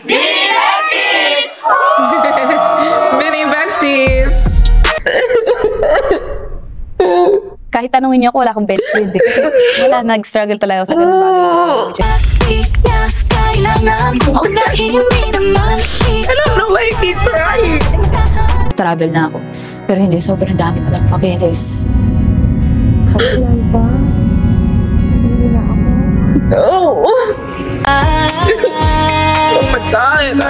Bini Besties! Bini Besties! Kahit tanungin niyo ako, wala akong best friend. Wala, nag-struggle talaga ako sa ganun bagay. I don't know why I keep crying. Travel na ako. Pero hindi, sobrang dami palang papeles. Oh! Oh my god!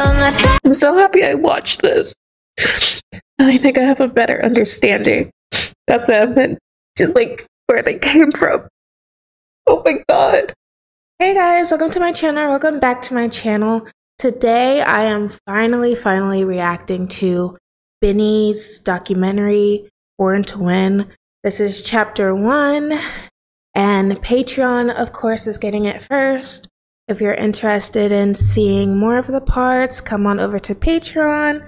I'm so happy I watched this. I think I have a better understanding of them and just like where they came from. Oh my god. Hey guys, welcome to my channel. Welcome back to my channel. Today I am finally reacting to Bini's documentary, Born to Win. This is chapter 1 and Patreon of course is getting it first. If you're interested in seeing more of the parts, come on over to Patreon.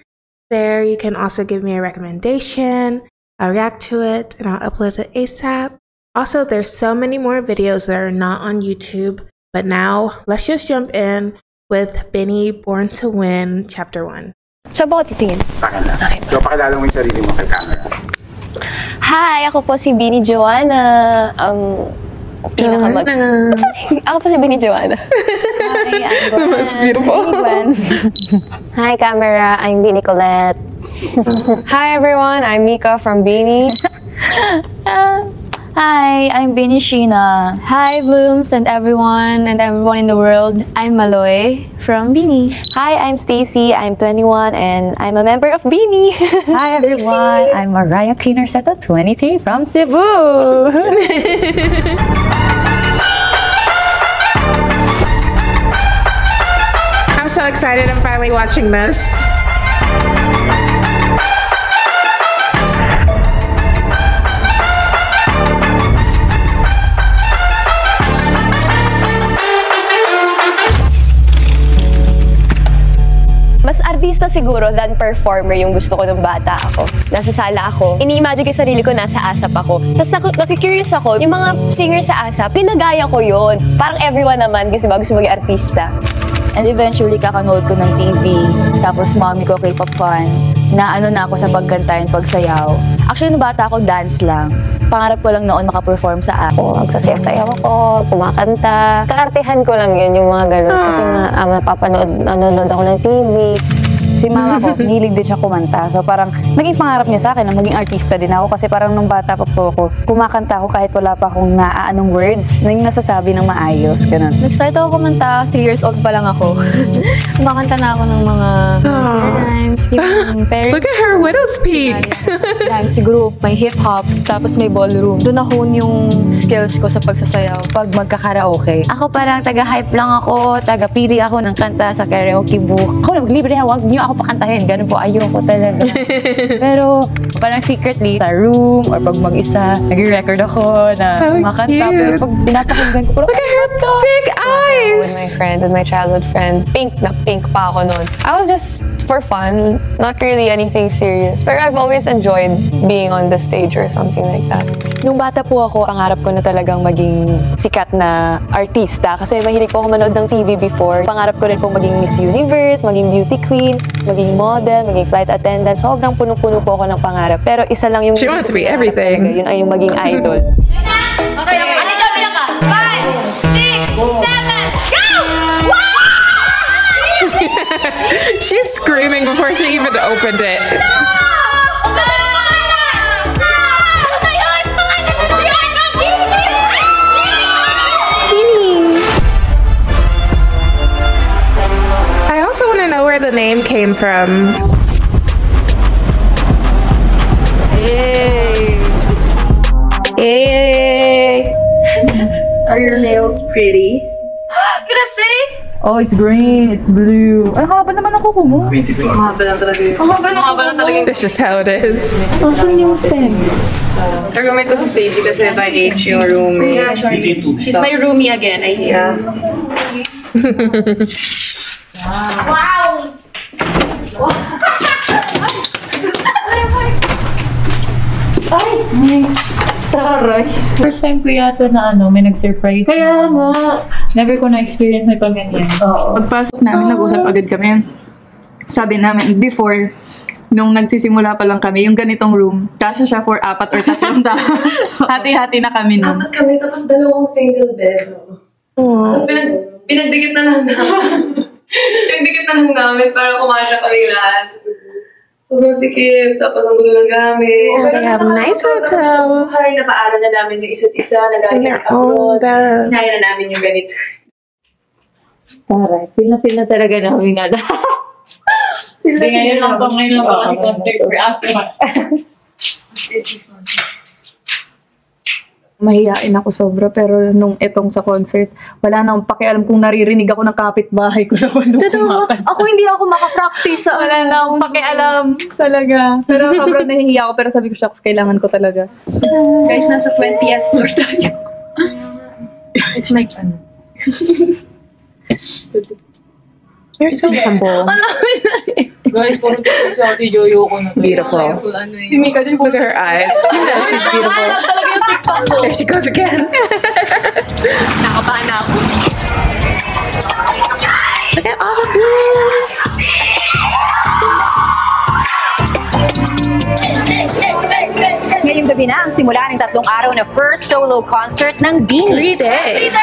There you can also give me a recommendation. I'll react to it and I'll upload it ASAP. Also, there's so many more videos that are not on YouTube. But now, let's just jump in with Bini Born to Win Chapter 1. Saan ba ako titingin? Okay. So, pakilala mo yung sarili mo kay camera. Hi! Ako po si Bini Joanna. Ang pinakamag... Sorry! Ako po si Bini Joanna. Hi, I'm The most beautiful. Hi, camera. I'm Bini Colette. Hi everyone, I'm Mika from Bini. Hi, I'm Bini Sheena. Hi Blooms and everyone in the world. I'm Maloy from Bini. Hi, I'm Stacy. I'm 21 and I'm a member of Bini. Hi everyone, I'm Mariah Kinerseta, 23 from Cebu. I'm so excited I'm finally watching this. Mas artista siguro than performer yung gusto ko nung bata ako. Nasa sala ako. Ini-imagine ko yung sarili ko, nasa ASAP ako. Tapos nakikurious ako, yung mga singer sa ASAP, pinagaya ko yun. Parang everyone naman, gusto maging artista. And eventually, kakanood ko ng TV. Tapos mommy ko K-pop fan. Na ano na ako sa pagkanta and pagsayaw. Actually, nung bata ako, dance lang. Pangarap ko lang noon makaperform sa ako. Magsasayaw-sayaw ako, kumakanta. Kaartehan ko lang yun, yung mga ganun. Kasi nga, nanonood ako ng TV. Si mama ko, hilig din siya kumanta. So parang naging pangarap niya sa akin na maging artista din ako. Kasi parang nung bata pa po ako, kumakanta ako kahit wala pa akong naaanong words. Nang nasasabi ng maayos, ganun. Nag-start ako kumanta, 3 years old pa lang ako. Kumakanta na ako ng mga nursery rhymes, yung parents. Look at her widow's peak! Dance group, may hip-hop, tapos may ballroom. Doon na-hone yung skills ko sa pagsasayaw. Pag magkakaraoke, ako parang taga-hype lang ako, taga-pili ako ng kanta sa karaoke book. Ako libre na, wag niyo ako pakantahin. Ganun po, ayoko talaga. Pero parang secretly, sa room or pag mag-isa, nag-record ako na kumakanta. Pero pag pinapakinggan ko, parang, look at her big eyes! With my childhood friend. Pink pa ako noon. I was just for fun, not really anything serious. But I've always enjoyed being on the stage or something like that. Nung bata po ako, pangarap ko na talagang maging sikat na artista. Kasi mahilig po ako manood ng TV before. Pangarap ko rin po maging Miss Universe, maging beauty queen, maging model, maging flight attendant. Sobrang puno-puno po ako ng pangarap. Pero isa lang yung... She wants to be everything. Yun ay yung maging idol. Okay. Ate Jo, bilang ka. 5, 6, 7, go! She's screaming before she even opened it. I also want to know where the name came from. Hey. Are your nails pretty? Can I see? oh, it's green, it's blue. Ay, haba naman ako kumo. 24. Mahaba lang talaga yun. Mahaba lang talaga. That's just how it is. Asan yung pen? Nag-roommate ko sa Stacy kasi by age yung roommate. Yeah, sure. She's my roomie again, I hear. Yeah. Wow! Ay, taray. First time ko yata na may nag-surprise. Kaya nga. Never ko na-experience na pag ganyan. Pagpasok namin, nag-usap agad kami. Sabi namin, before, nung nagsisimula pa lang kami, yung ganitong room, kasya siya for 4 or 3 tao. Hati-hati na kami nun. 4 kami, tapos 2 single bed. Tapos pinagdikit na lang namin. Pinagdikit na lang namin para kumasya kami lahat. Sobrang sikip, tapos ang gulo ng gamit. Oh, they have nice hotels. Kaya napaaral na namin yung isa't isa, nag-aagad Oh, upload. Kaya na namin yung ganito. Taray, feel na talaga namin nga. Hindi ngayon lang po kasi concert for after. Mahihain ako sobra, pero nung itong sa concert, wala na akong pakialam kung naririnig ako ng kapitbahay ko sa kwento. Ako hindi ako makapractice. Wala na akong pakialam talaga. Pero sobrang nahihiya ako, pero sabi ko, shucks, kailangan ko talaga. Guys, nasa 20th floor tayo. It's like, ano? You're so humble. Guys, puro picture sa Ate Joyo ko na. Beautiful. Si Mika din po. Look at her eyes. You know she's beautiful. There she goes again. Nakabahan na ako. Look at all the blues. Ngayong gabi na ang simula ng 3 araw na first solo concert ng Beanie. 3 days.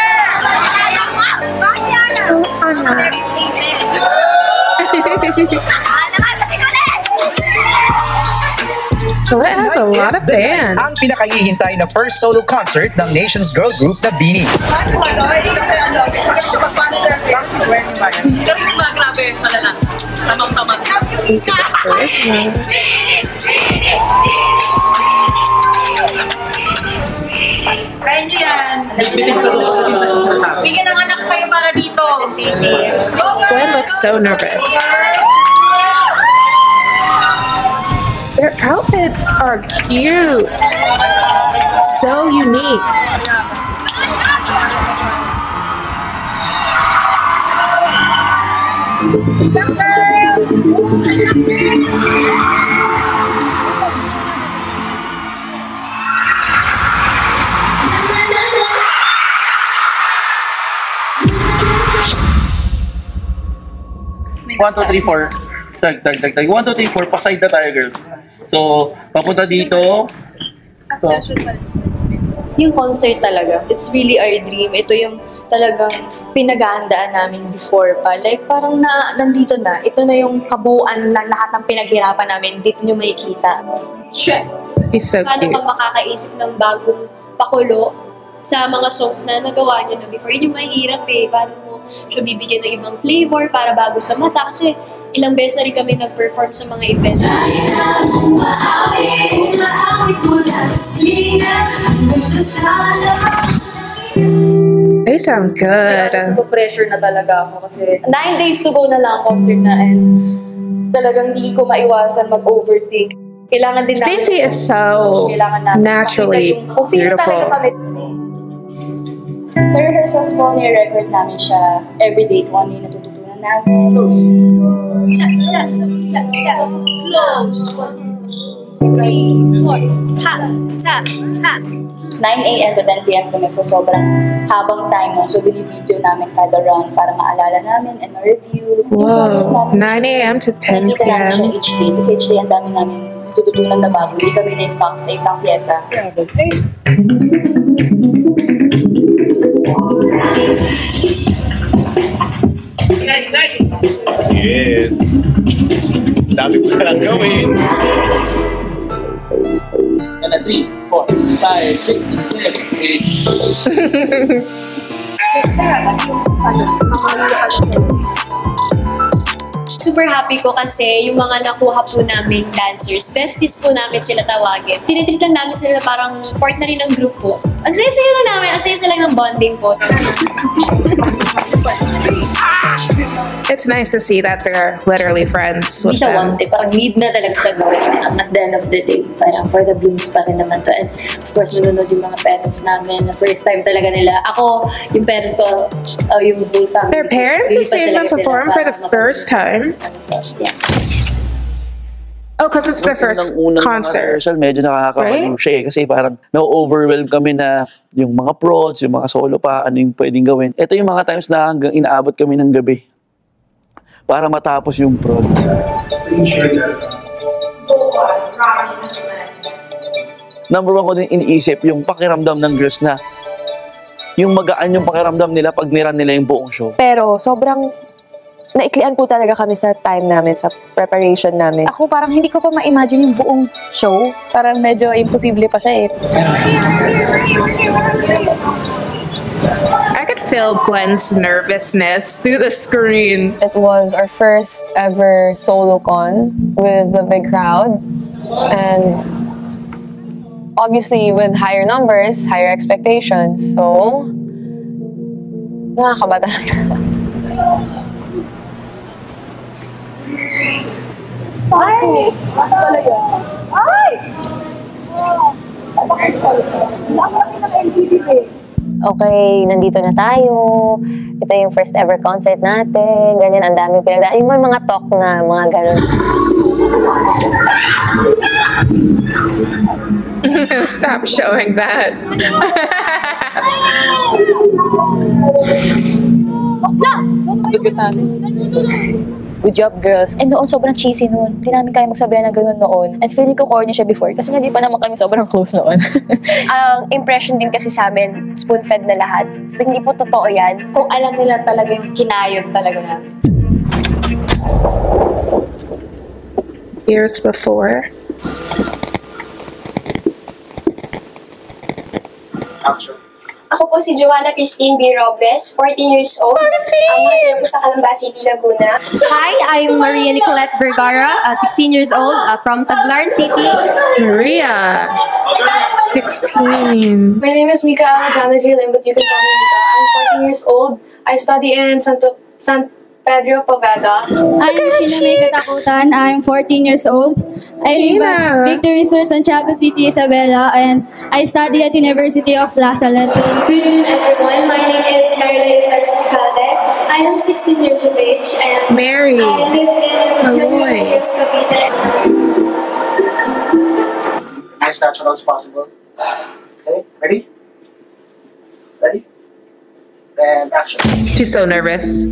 So it has a lot of bands. Ang pinakahihintay na first solo concert ng Nation's girl group na Beanie. Kaya nyo yan. Bigyan ng anak kayo para dito. Gwen looks so nervous. Their outfits are cute. So unique. One, two, three, four. Tag. 1, 2, 3, 4. Paside na tayo, girls. So, papunta dito. So, yung concert talaga, it's really our dream. Ito yung talagang pinaghahandaan namin before pa. Like, parang nandito na. Ito na yung kabuuan ng lahat ng pinaghirapan namin. Dito nyo makikita. He's so Paano cute. ka makakaisip ng bagong pakulo sa mga songs na nagawa nyo na before? Yun yung mahirap eh. Paano mo siya bibigyan ng ibang flavor para bago sa mata? Kasi ilang beses na rin kami nag-perform sa mga events. They sound good. Pressure na talaga ako kasi 9 days to go na lang ang concert na and talagang di ko maiwasan mag-overthink. Kailangan din namin. Stacey is so naturally Kung sino talaga beautiful. kami. Sa rehearsals po, ni-record namin siya everyday kung ano yung natututunan namin. Close. 3, 4. Ha! 9 a.m. to 10 p.m. kami, so sobrang habang time nun. So, binibideo namin kada run para maalala namin and ma-review. Whoa, 9 a.m. to 10 Nakikita namin siya p.m. each day. Kasi each day, ang dami namin tututunan na bago. Hindi kami na-stock sa isang pyesa. yes. Dami ko na lang gawin. 3, 4, 5, 6, 7, 8. Super happy ko kasi yung mga nakuha po namin dancers, besties po namin sila tawagin. Tinitreat lang namin sila na parang part na rin ng group po. Ang saya-saya na namin, ang saya lang ng bonding po. It's nice to see that they're literally friends Hindi with siya them. want parang need na talaga siya gawin. At the end of the day, parang for the blooms pa rin naman to. And of course, nanonood yung mga parents namin na first time talaga nila. Ako, yung parents ko, yung whole family. Their parents have seen them perform for the first time. So, yeah. Oh, because it's their first unang concert. rehearsal, medyo nakakabaliw Right? siya eh. Kasi parang na-overwhelm kami na yung mga prods, yung mga solo pa, ano yung pwedeng gawin. Ito yung mga times na hanggang inaabot kami ng gabi para matapos yung prod. Number one ko din iniisip yung pakiramdam ng girls na yung magaan yung pakiramdam nila pag niran nila yung buong show. Pero sobrang naiklian po talaga kami sa time namin, sa preparation namin. Ako parang hindi ko pa ma-imagine yung buong show. Parang medyo imposible pa siya eh. I could feel Gwen's nervousness through the screen. It was our first ever solo con with a big crowd. And obviously with higher numbers, higher expectations. So, nakakaba talaga. Okay, nandito na tayo. Ito yung first ever concert natin. Ganyan, ang daming pinagdaan. Yung mga talk na, mga ganun. Stop showing that. Good job, girls. And noon, sobrang cheesy noon. Hindi namin kaya magsabihan na gano'n noon. And feeling ko corny siya before. Kasi nga di pa naman kami sobrang close noon. Ang impression din kasi sa amin, spoon-fed na lahat. Pero hindi po totoo yan. Kung alam nila talaga yung kinayod talaga namin. Years before. Ako po si Joanna Christine B. Robles, 14 years old. Ang mga po sa Calamba City, Laguna. Hi, I'm Maria Nicolette Vergara, 16 years old, from Tagbilaran City. Maria, 16. My name is Mika Alejandra J. Lim, but you can call me Mika. I'm 14 years old. I study in San Pedro Poveda. I'm Sheena May Katakutan. I'm 14 years old. I live at Victory Sur, Santiago City, Isabela, and I study at University of La Salette. Good evening, everyone. My name is Marilyn Perez Calde. I am 16 years of age, and Mary. I live in General Cavite. As natural as possible. Okay, ready? Ready? And action. She's so nervous.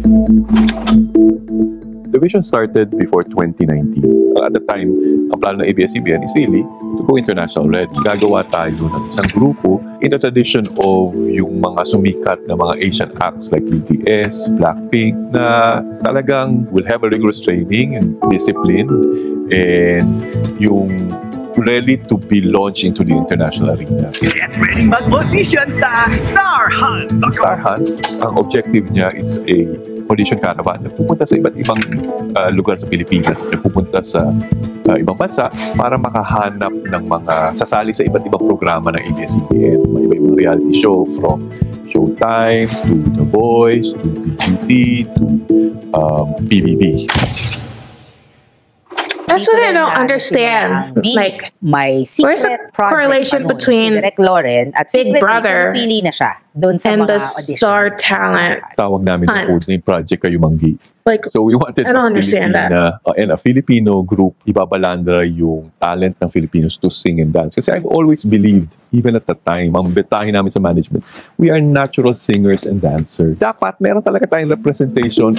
The vision started before 2019. At the time, ang plano ng ABS-CBN is really to go international red. Gagawa tayo ng isang grupo in the tradition of yung mga sumikat na mga Asian acts like BTS, Blackpink, na talagang will have a rigorous training and discipline and yung ready to be launched into the international arena. Get ready mag-audition sa Star Hunt! Star Hunt, ang objective niya is a audition caravan na pupunta sa iba't ibang lugar sa Pilipinas, na pupunta sa ibang bansa para makahanap ng mga sasali sa iba't ibang programa ng ABS-CBN. May iba-ibang reality show from Showtime to The Voice to PGT to PBB. That's what I don't understand. Like, may where's the correlation between si Direk Lauren at Big Brother pili na siya doon sa and mga the auditions. Star Talent? Tawag namin Hunt. yung name project kayo Manggi. Like, so we wanted I don't understand that. And a Filipino group, ibabalandra yung talent ng Filipinos to sing and dance. Kasi I've always believed, even at the time, ang betahin namin sa management, we are natural singers and dancers. Dapat meron talaga tayong representation.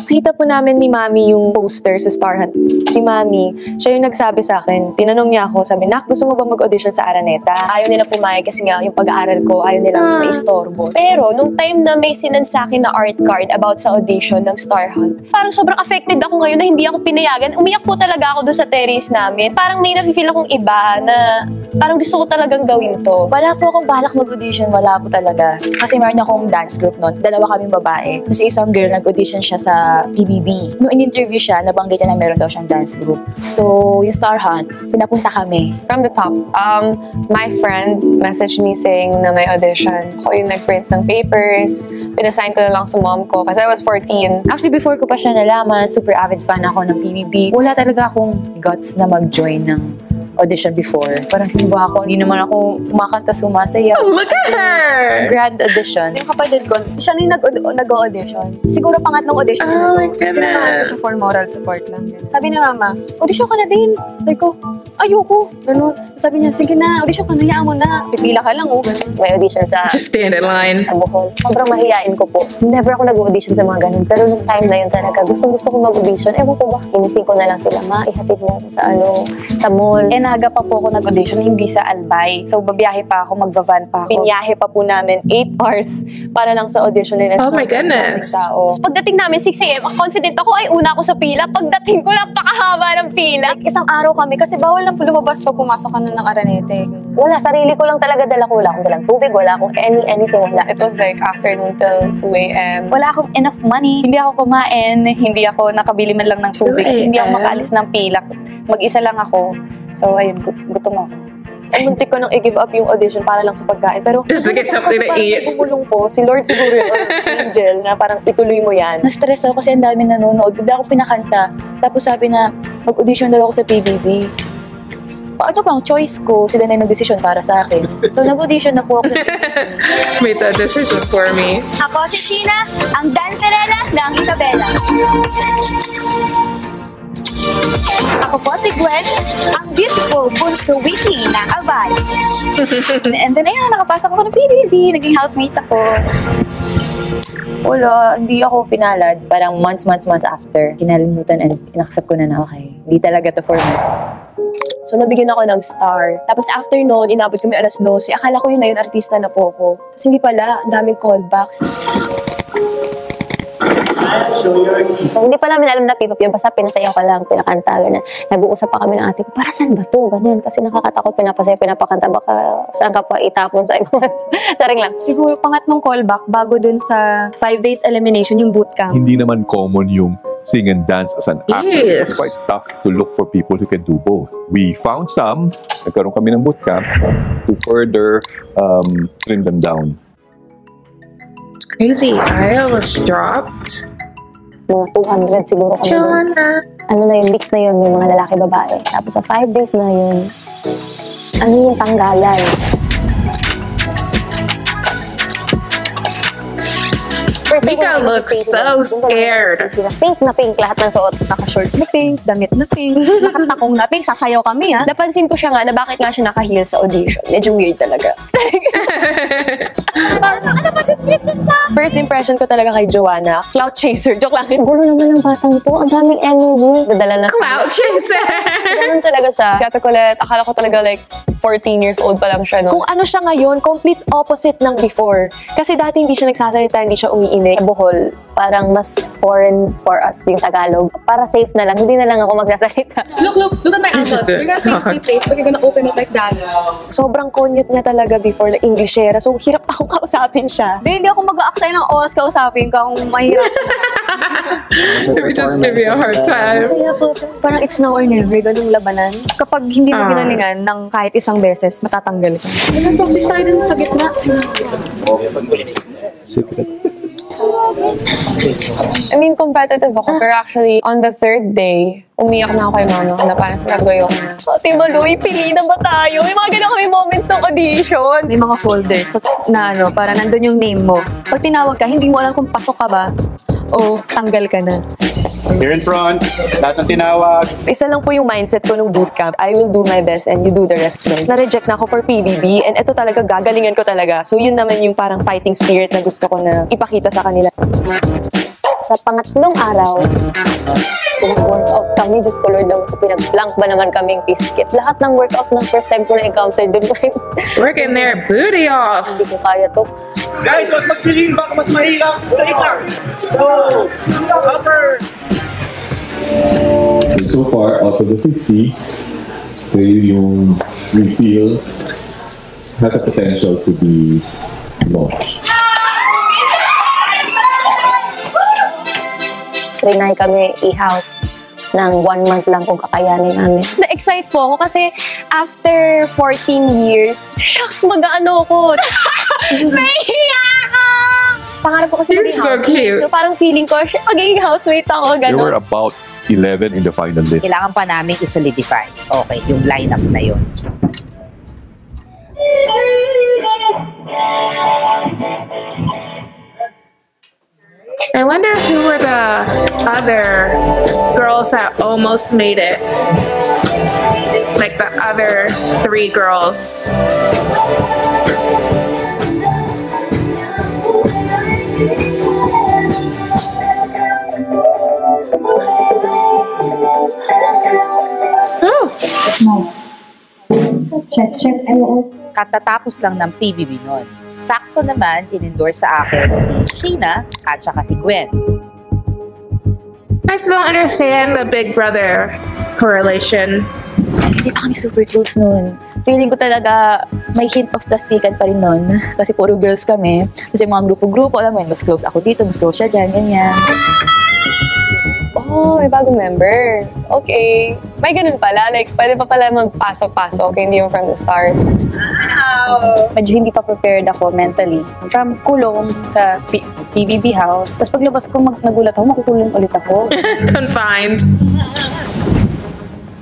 Kita po namin ni Mami yung poster sa Star Hunt. Si Mami, siya yung nagsabi sa akin, tinanong niya ako, sabi, Nak, gusto mo ba mag-audition sa Araneta? Ayaw nila pumayag kasi nga yung pag-aaral ko, ayaw nila maistorbo. Pero nung time na may sinend sa akin na art card about sa audition ng Star Hunt, parang sobrang affected ako ngayon na hindi ako pinayagan. Umiyak po talaga ako doon sa terrace namin. Parang may nafe-feel akong iba na parang gusto ko talagang gawin to. Wala po akong balak mag-audition, wala po talaga. Kasi meron akong dance group noon, dalawa kaming babae. Kasi isang girl nag-audition siya sa PBB. Nung in-interview siya, nabanggit niya na meron daw siyang dance group. So, yung Star Hunt, pinapunta kami. From the top, my friend messaged me saying na may audition. Ako yung nag-print ng papers, pinasign ko na lang sa mom ko kasi I was 14. Actually, before ko pa siya nalaman, super avid fan ako ng PBB. Wala talaga akong guts na mag-join ng audition before. Parang sino ba ako? Hindi naman ako kumakanta, sumasayaw. Oh, look at her! Grad audition. Yung kapatid ko, siya na yung nag-audition. Siguro pangatlong audition Oh my na to. Sinamahan ko siya for moral support lang din. Sabi ni mama, audition ka na din. Sabi ko, ayoko. Ganun. Sabi niya, sige na, audition ka na, hayaan mo na. Pipila ka lang, ganun. May audition sa... Just stand in line. Sa Bohol. Sobrang mahihain ko po. Never ako nag-audition sa mga ganun. Pero nung time na yun talaga, gustong-gusto ko mag-audition. Ewan ko ba, kinising ko na lang sila, ihatid mo ako sa mall. Naga pa po ako nag-audition, hindi sa Albay. So, babiyahe pa ako, magbavan pa ako. Binyahe pa po namin 8 hours para lang sa audition nila. Oh my goodness. So, pagdating namin 6 a.m., confident ako ay una ako sa pila. Pagdating ko, napakahaba ng pila. Like, isang araw kami kasi bawal lang po lumabas pag pumasok ka na ng Aranete. Wala, sarili ko lang talaga dala ko. Wala akong dalang tubig, wala akong anything. Wala. It was like afternoon till 2 a.m. Wala akong enough money. Hindi ako kumain, hindi ako nakabili man lang ng tubig. Hindi ako makaalis ng pila. Mag-isa lang ako. So, ayun, gutom ako. Muntik ko nang i-give up yung audition para lang sa pagkain. Pero, just to get something to eat. Bumulong po. Si Lord siguro yung angel na parang ituloy mo yan. Na-stress ako kasi ang dami nanonood. Bigla ako pinakanta. Tapos sabi na, mag-audition daw ako sa PBB. Ano bang choice ko? Sila na yung nag-decision para sa akin. So, nag-audition na po ako. Made that decision for me. Ako si Sheena, ang dancerella ng Isabela. Ako po si Gwen, ang beautiful bunso witty ng Albay. And then ayun, nakapasok ako ng PBB, naging housemate ako. Wala, hindi ako pinalad. Parang months after, kinalimutan and inaccept ko na okay. Hindi talaga to for me. So, nabigyan ako ng star. Tapos after noon, inabot kami alas 12. Akala ko yun na yun, artista na po ako. Tapos hindi pala, ang daming callbacks. Hindi pa namin alam na P-pop yun. Basta pinasayaw ka lang, pinakanta, ganyan. Nag-uusap pa kami ng ate ko, para saan ba to? Ganyan. Kasi nakakatakot, pinapasayaw, pinapakanta. Baka saan ka pa itapon sa ibang saring lang. Siguro pangatlong callback bago dun sa 5 days elimination, yung bootcamp. Hindi naman common yung sing and dance as an actor. Yes. It's quite tough to look for people who can do both. We found some, nagkaroon kami ng bootcamp to further trim them down. It's crazy. I almost dropped. Mga 200 siguro kami. Joanna. Ano na yun, mix na yun, may mga lalaki, babae. Tapos sa 5 days na yun, ano yung tanggalan? Mika looks so scared. Pink na pink, lahat ng suot. Naka-shorts na pink, damit na pink, nakatakong na pink, sasayaw kami Napansin ko siya nga na bakit nga siya naka-heel sa audition. Medyo weird talaga. Ano ba description sa? First impression ko talaga kay Joanna, cloud chaser. Joke lang. Gulo naman ng batang to. Ang daming energy. Dadala na. Cloud chaser! Ganun talaga siya. Si Ate Colette, akala ko talaga like 14 years old pa lang siya, no? Kung ano siya ngayon, complete opposite ng before. Kasi dati hindi siya nagsasalita, hindi siya umiinig. Sa Bohol, parang mas foreign for us yung Tagalog. Para safe na lang, hindi na lang ako magsasalita. Look at my ankles. You're gonna stay safe place, but you're gonna open it like that. Sobrang konyot niya talaga before, like Englishera. So, hirap akong kausapin siya. Hindi ako mag-aaksay ng oras kausapin ka kung mahirap. Let me just give you a hard time. Parang it's now or never, ganung labanan. Kapag hindi mo ginalingan ng kahit isang beses, matatanggal ka. Practice tayo dun sa gitna. I mean, competitive ako, pero actually, on the 3rd day, umiyak na ako kay mama na parang sinabi ko Ate Maloy, pili na ba tayo? May mga ganun kami moments ng audition. May mga folders na para nandun yung name mo. Pag tinawag ka, hindi mo alam kung pasok ka ba o tanggal ka na. Here in front, lahat ng tinawag. Isa lang po yung mindset ko nung bootcamp. I will do my best and you do the rest. Na-reject na ako for PBB and ito talaga, gagalingan ko talaga. So yun naman yung parang fighting spirit na gusto ko na ipakita sa kanila. Sa pangatlong araw, pinag-workout kami. Diyos ko Lord, pinag-plank ba naman kaming biscuit. Lahat ng workout ng first time ko na-encounter doon. Working their booty off. Hindi ko kaya to. Guys, huwag magsilin. Baka mas mahirap. Straight lang. Go! Upper! So far, out of the 60, yung refill has a potential to be launched. Trinay kami i-house ng 1 month lang kung kakayanin namin. Na-excite po ako kasi after 14 years, shucks, mag-ano ako. Nahiya ako! Pangarap ko kasi maging housemate. So parang feeling ko, magiging housemate ako. There were about 11 in the final list. Kailangan pa namin i-solidify. Okay, yung lineup na yun. I wonder who were the other girls that almost made it. Like the other 3 girls. Oh. Check. Katatapos lang ng PBB noon. Sakto naman, in-endorse sa akin si Sheena at saka si Gwen. I still don't understand the Big Brother correlation. Hindi pa kami super close noon. Feeling ko talaga may hint of plastikan pa rin noon. Kasi puro girls kami. Kasi mga grupo-grupo, alam mo yun, mas close ako dito, mas close siya dyan, ganyan. Oh, may bagong member. Okay. May ganun pala. Like, pwede pa pala magpasok-pasok. Hindi yung from the start. Wow! Medyo hindi pa prepared ako mentally. From kulong sa PBB house. Tapos paglabas ko, nagulat ako, makukulong ulit ako. Confined.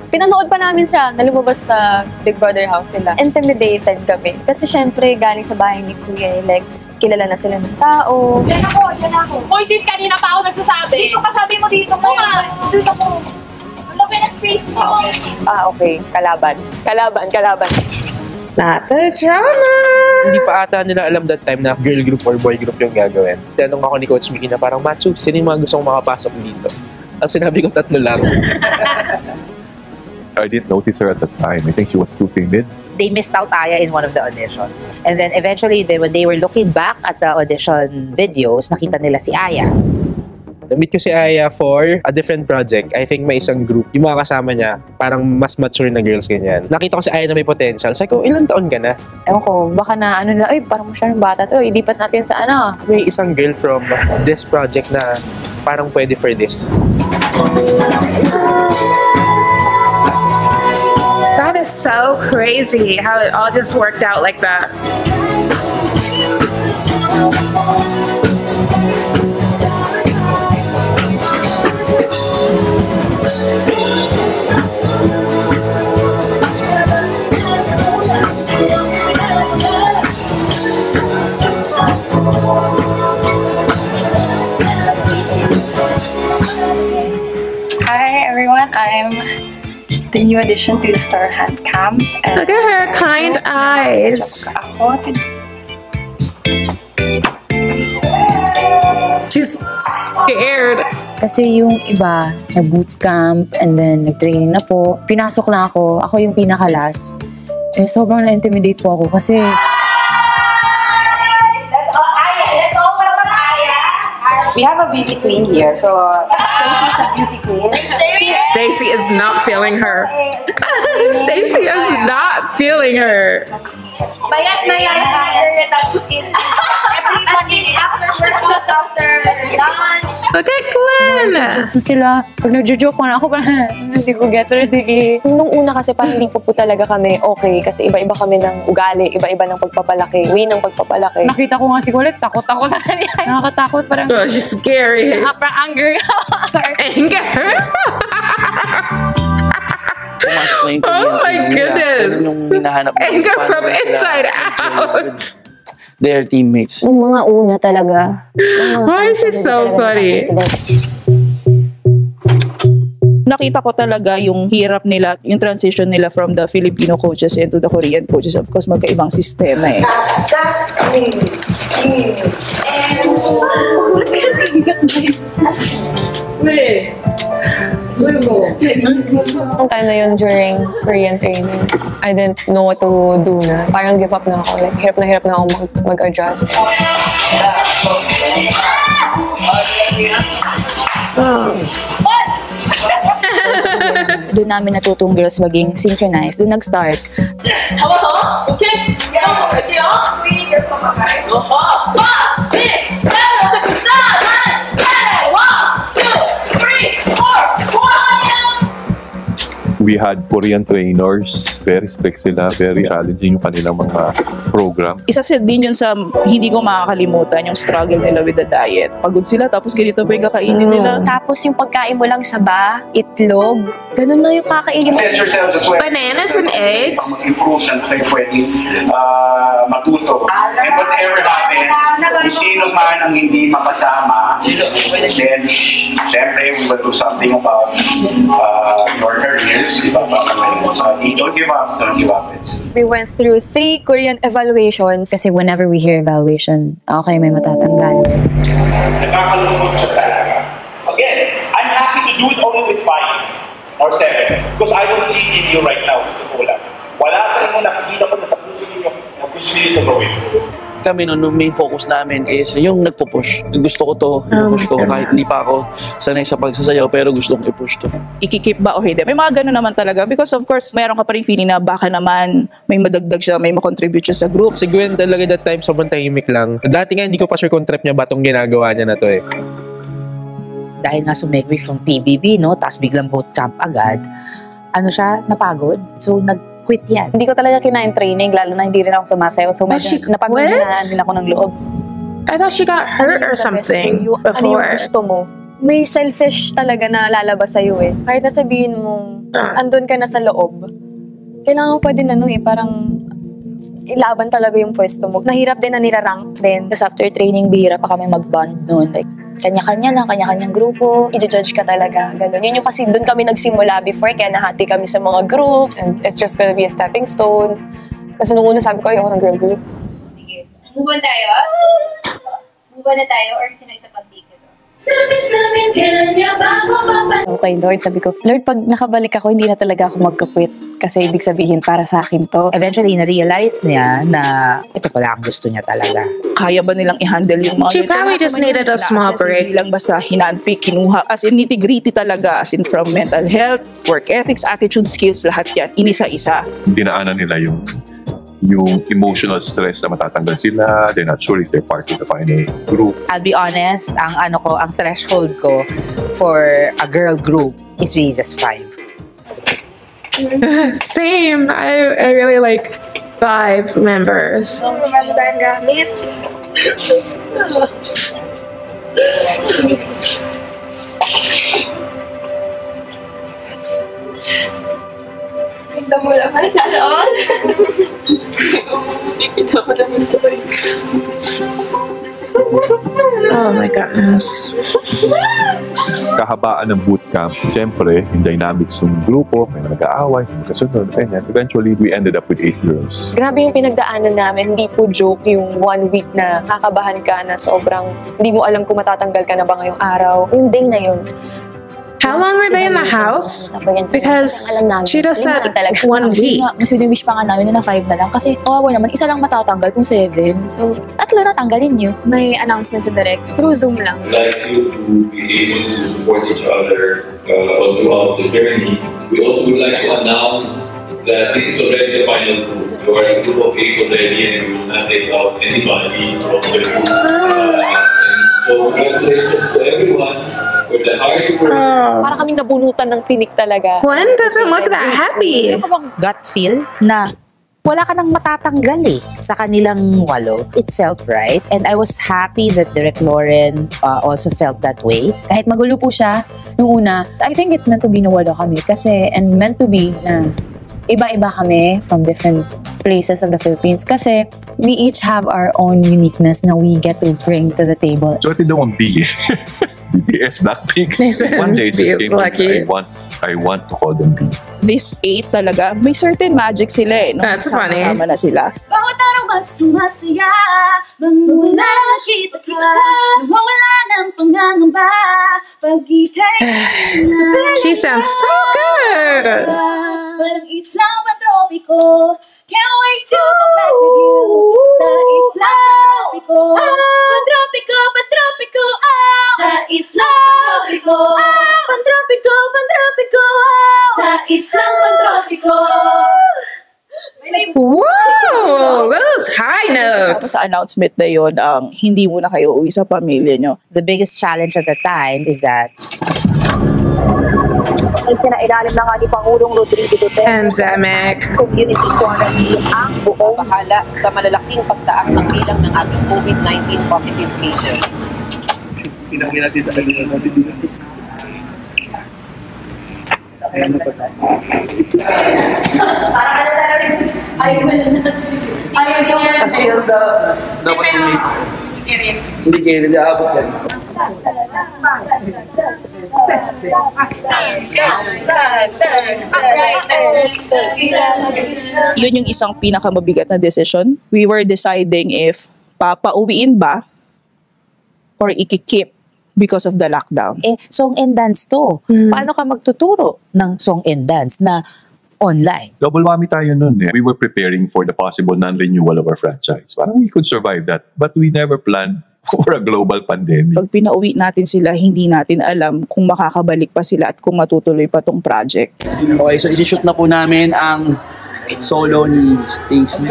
Pinanood pa namin siya na lumabas sa Big Brother house sila. Intimidated kami. Kasi syempre, galing sa bahay ni Kuya, like, kilala na sila ng tao. Diyan ako. Hoy sis, kanina pa ako nagsasabi. Dito ka, sabi mo dito ko nga. Dito ko. Ang laki ng space mo. Okay. Kalaban. Not the drama! Hindi pa ata nila alam that time na girl group or boy group yung gagawin. Tanong ako ni Coach Mickey na parang, Matsu, sino yung mga gusto kong makapasok dito? Ang sinabi ko 3 lang. I didn't notice her at the time. I think she was too timid. They missed out Aya in one of the auditions. And then eventually, when they were looking back at the audition videos, nakita nila si Aya. Na-meet ko si Aya for a different project. I think may isang group. Yung mga kasama niya, parang mas mature na girls ganyan. Nakita ko si Aya na may potential. Sabi ko, ilang taon ka na? Ewan ko, baka na ano nila, ay parang masyadong bata to, ilipat natin sa ano. May isang girl from this project na parang pwede for this. That is so crazy how it all just worked out like that. Hi everyone, I'm the new addition to the Star Hand Camp. And look at her kind eyes. She's scared. Kasi yung iba, nag-bootcamp and then nag-training na po. Pinasok na ako yung pinaka-last. Eh, sobrang na-intimidate po ako kasi we have a beauty queen here, so Stacey's a beauty queen. Stacey is not feeling her. Stacey is not feeling her. Every morning after workout, after lunch. Look at Glenn! So sila, pag nagjo-joke ko na ako, parang hindi ko get. Pero sige. Nung una kasi parang hindi po talaga kami okay kasi iba-iba kami ng ugali, iba-iba ng pagpapalaki, way ng pagpapalaki. Nakita ko nga si Colette, takot ako sa kanya. Nakakatakot, parang... Oh, she's scary. Parang anger. Anger? Oh my goodness! Anger from inside out! Their teammates. Yung mga una talaga. Why is she so funny? Nakita ko talaga yung hirap nila, yung transition nila from the Filipino coaches into the Korean coaches. Of course, magkaibang sistema eh. Ang time na yun during Korean training, I didn't know what to do na. Parang give up na ako. Like, hirap na ako mag-adjust. Doon namin natutong girls maging synchronized. Doon nag-start. We We had Korean trainers. Very strict sila. Very challenging yung kanilang mga program. Isa din yun sa hindi ko makakalimutan yung struggle nila with the diet. Pagod sila tapos ganito pa yung kakainin nila. Tapos yung pagkain mo lang saba, itlog, ganun lang yung kakainin mo. Bananas and eggs. Mag-improve saan kayo pwedeng matuto. And whatever happens, kung sino man ang hindi makasama, then, syempre, we will do something about your careers. Diba? So, don't give up. Don't give up. We went through 3 Korean evaluations. Kasi whenever we hear evaluation, okay, may matatanggal. Nakakalungkot siya talaga. Again, I'm happy to do it only with 5 or 7 because I don't see in you right now. Wala sa inyo nakikita ko na sa puso ninyo na gusto niyo ito gawin. Kami noon, main focus namin is yung nagpo-push. Gusto ko to, i-push ko. Kahit hindi pa ako sanay sa pagsasayaw, pero gusto kong i-push to. Ikikip ba o hindi? May mga ganun naman talaga. Because of course, mayroon ka pa rin feeling na baka naman may madagdag siya, may makontribute siya sa group. Si Gwen talaga that time, sobrang tahimik lang. Dati nga, hindi ko pa sure kung trip niya ba itong ginagawa niya na to eh. Dahil nga sumegway from PBB, no? Tapos biglang bootcamp agad. Ano siya? Napagod. So, quit yan. Hindi ko talaga kinain training, lalo na hindi rin ako sumasayaw. So, medyo napagod na din ako ng loob. I thought she got hurt or something before. Ano yung gusto mo? May selfish talaga na lalabas sa'yo eh. Kahit nasabihin mo, andun ka na sa loob, kailangan mo pa din parang ilaban talaga yung pwesto mo. Nahirap din na nirarank din. Kasi after training, bihira pa kami mag-bond noon. Like, kanya-kanya na, kanya-kanyang grupo. I-judge ka talaga, gano'n. Yun yung kasi doon kami nagsimula before, kaya nahati kami sa mga groups. And it's just gonna be a stepping stone. Kasi nung una sabi ko, ayoko ng girl group. Sige. Move on tayo? Move on na tayo or sino isa pang ticket? Salamin, kailan niya bago babalik? Okay, Lord, sabi ko, Lord, pag nakabalik ako, hindi na talaga ako magka-quit. Kasi ibig sabihin, para sa akin to. Eventually, na-realize niya na ito pala ang gusto niya talaga. Kaya ba nilang i-handle yung mga... She probably just needed a small break. Hindi lang basta hinanpick, kinuha. As in, nitty-gritty talaga. As in, from mental health, work ethics, attitude, skills, lahat yan. Inisa-isa. Dinaanan nila yung emotional stress na matatanggal sila. They're not sure if they're part of the final group. I'll be honest, ang threshold ko for a girl group is really just 5. Same. I really like 5 members. Tignan mo naman sa loob. Tignan mo naman sa loob. Oh my goodness. Kahabaan ng bootcamp, siyempre, yung dynamics ng grupo, may nag-aaway, may kasunod, ganyan. Eventually, we ended up with 8 girls. Grabe yung pinagdaanan namin. Hindi po joke yung 1 week na kakabahan ka na sobrang hindi mo alam kung matatanggal ka na ba ngayong araw. Yung day na yun. How long were they in the house? Because she just said 1 week. Mas wish pa nga namin na 5 na lang. Kasi kawawa naman, isa lang matatanggal kung 7. So, 3 na tanggalin nyo. May announcements sa direct through Zoom lang. Like you to be able to support each other all throughout the journey. We also would like to announce that this is already the final group. You are a group of 8 already and we will not take out anybody from the group. So, congratulations to everyone for the hard work. Para kaming nabunutan ng tinik talaga. Gwen doesn't look that happy. Gut feel na wala ka nang matatanggal sa kanilang 8. It felt right. And I was happy that Direk Lauren also felt that way. Kahit magulo po siya nung una, I think it's meant to be na wala kami. Kasi, and meant to be na iba-iba kami from different places of the Philippines. Kasi we each have our own uniqueness na we get to bring to the table. So, ito daw ang B. BTS, Blackpink. One day, just came lucky. I want to call them B. This 8 talaga, may certain magic sila no? That's funny. Sama na sila. Bawat araw mas sumasaya, magmula nakita ka, nawawala ng pangangamba, pag ika'y She sounds so good. Parang islang patropiko, can't wait to go back with you. Sa islang patropiko, patropiko, patropiko, sa islang patropiko, patropiko, patropiko, sa islang patropiko. Whoa! Those high notes! Sa announcement na yun, hindi muna kayo uwi sa pamilya nyo. The biggest challenge at the time is that ay sinailalim na nga ni Pangulong Rodrigo Duterte. Pandemic. Community quarantine ang buong bahala sa malalaking pagtaas ng bilang ng ating COVID-19 positive cases. Pinangin natin sa kanila na si Dina. Ayan na pa tayo. Parang ano talaga Kasi yung dapat hindi kayo nag-aabot yan. Yun yung isang pinakamabigat na decision. We were deciding if papauwiin ba or ikikip because of the lockdown. Song and dance to. Paano ka magtuturo ng song and dance na online? Double whammy tayo nun eh. We were preparing for the possible non-renewal of our franchise. Parang we could survive that. But we never planned for a global pandemic. Pag pinauwi natin sila, hindi natin alam kung makakabalik pa sila at kung matutuloy pa tong project. Okay, so isi-shoot na po namin ang solo ni Stacey.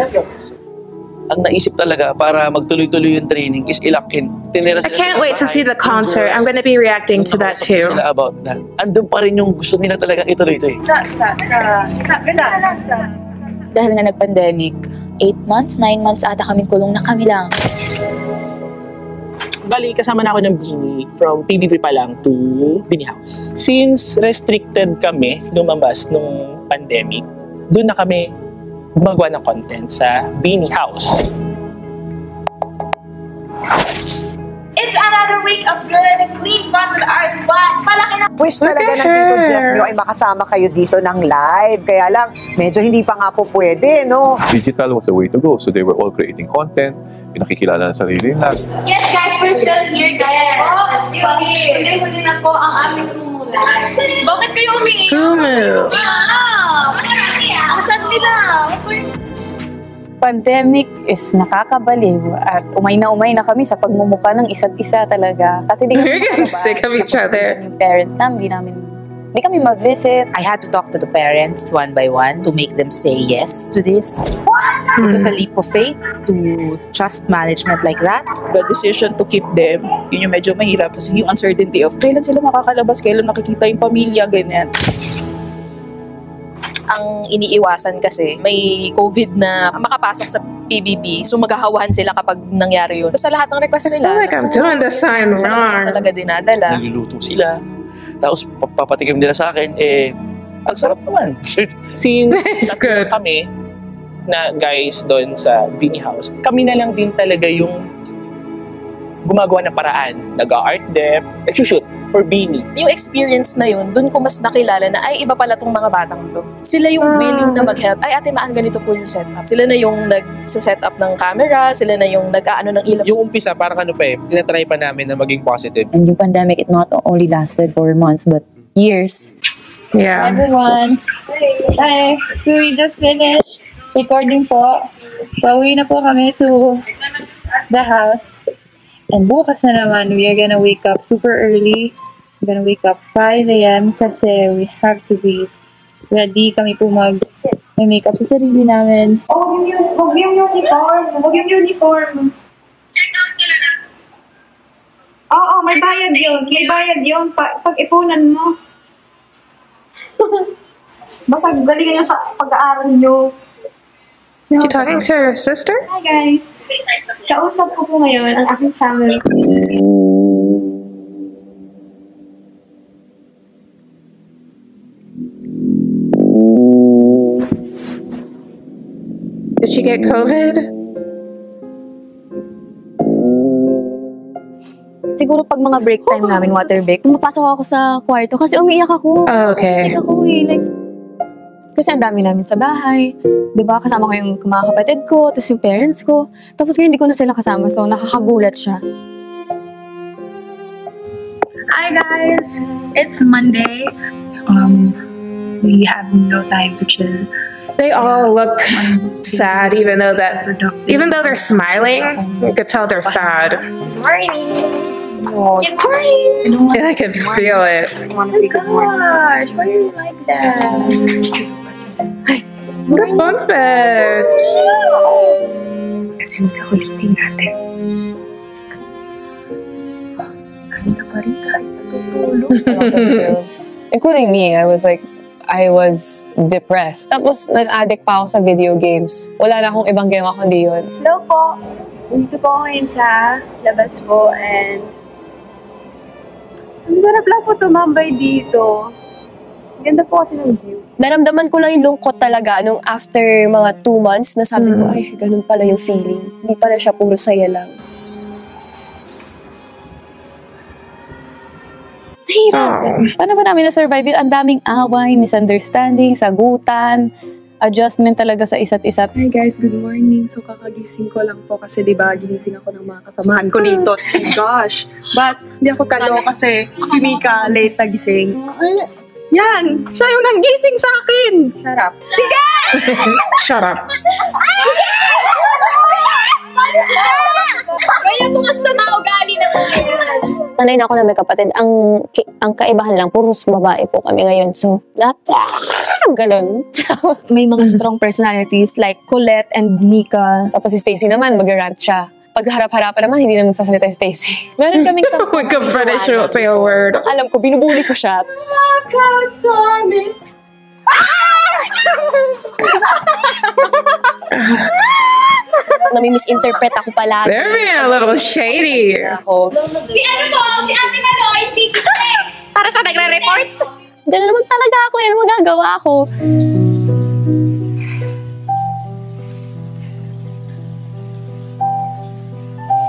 Ang naisip talaga para magtuloy-tuloy yung training is i-lock in. I can't wait to see the concert. I'm gonna be reacting to that too. Sila about that. Andun pa rin yung gusto nila talaga ituloy ito eh. Dahil nga nag-pandemic, 8 months, 9 months ata kaming kulong na kami lang. Bali, kasama na ako ng Bini from PBB pa lang to Bini House. Since restricted kami lumabas nung pandemic, doon na kami gumagawa ng content sa Bini House. It's another week of good, clean fun with our squad. Palaki na. Wish talaga ng Tito Jeff nyo ay makasama kayo dito ng live. Kaya lang, medyo hindi pa nga po pwede, no? Digital was the way to go. So they were all creating content, pinakikilala ng sarili nila. Yes guys, we're still here guys. Huli na po ang aming tumulan. Bakit kayo umiiyak? Asan sila? Pandemic is nakakabaliw at umay na kami sa pagmumukha ng isa't isa talaga. Kasi di kami We're getting sick of each other. Yung parents namin, di kami ma-visit. I had to talk to the parents one by one to make them say yes to this. It was a leap of faith to trust management like that. The decision to keep them, yun yung medyo mahirap kasi yung uncertainty of kailan sila makakalabas, kailan makikita yung pamilya, ganyan. Ang iniiwasan kasi may COVID na makapasok sa PBB, so maghahawahan sila kapag nangyari yun. Sa lahat ng request nila, I feel like I'm doing the sign wrong. Talaga dinadala. Nagluluto sila. Tapos papatikim nila sa akin, ang sarap naman. Since tatlo kami na guys doon sa Bini House, kami na lang din talaga yung gumagawa ng paraan. Nag-art dep, nag-shoot for Bini. Yung experience na yun, dun ko mas nakilala na ay iba pala tong mga batang to. Sila yung willing na mag-help. Ay ate maan, ganito po yung setup. Sila na yung nag-set up ng camera, sila na yung nag-aano ng ilaw. Yung umpisa, parang ano pa tinatry pa namin na maging positive. And yung pandemic, it not only lasted 4 months, but years. Yeah. Everyone, hi. So we just finished recording po. Pauwi na po kami to the house. And bukas na naman, we are gonna wake up super early. We're gonna wake up 5 a.m. kasi we have to be ready kami po may makeup sa sarili namin. Huwag yung uniform. Huwag yung uniform. Oo, may bayad yun. May bayad yun. Pag-ipunan mo. Basta galingan nyo sa pag-aaral nyo. You talking to your sister? Hi guys. Kausap ko po ngayon ang aking family. Did she get COVID? Siguro pag mga break time namin, water break, pumapasok ako sa kwarto kasi umiiyak ako. Oh, okay. Sick ako kasi ang dami namin sa bahay. Diba? Kasama ko yung mga kapatid ko, tapos yung parents ko. Tapos ngayon hindi ko na sila kasama, so nakakagulat siya. Hi guys! It's Monday. We have no time to chill. They all look sad, even though they're smiling, you could tell they're sad. Morning! Good morning! I can feel it. I want to say good morning. Gosh, why are you like that? Good bunset! Kasi magkakulitin natin. Ganda pa rin tayo. A lot of girls, including me, I was depressed. Tapos nag-addict pa ako sa video games. Wala na akong ibang ginawa kundi yun. Hello po. Dito po ako ngayon sa labas po and ang sarap lang po tumambay dito. Ganda po kasi ng view. Naramdaman ko lang yung lungkot talaga nung after mga 2 months na sabi ko, ay, ganun pala yung feeling. Hindi pala siya puro saya lang. Hirap. Paano ba namin na-survive? Ang daming away, misunderstanding, sagutan, adjustment talaga sa isa't isa. Hi guys, good morning. So kakagising ko lang po kasi diba ginising ako ng mga kasamahan ko dito. Oh my gosh. But hindi ako talo kasi si Mika late na gising. Yan! Siya yung nanggising sa akin! Shut up. Sige! Shut up. Kaya mo nga sa mga ugali na mga yan. Sanay na ako na may kapatid. Ang kaibahan lang, puros babae po kami ngayon. So, galon. May mga strong personalities like Colette and Mika. Tapos si Stacy naman, mag-rant siya. Pag harap-harapan naman, hindi naman sasalita si Stacy. Meron kaming We could finish to say a word. Alam ko, binubuli ko siya. Nami-misinterpret ako palagi. They're being a little shady. Si ano po? Si Ate Manoy, si para sa nagre-report? Gano'n naman talaga ako. Yan magagawa ko.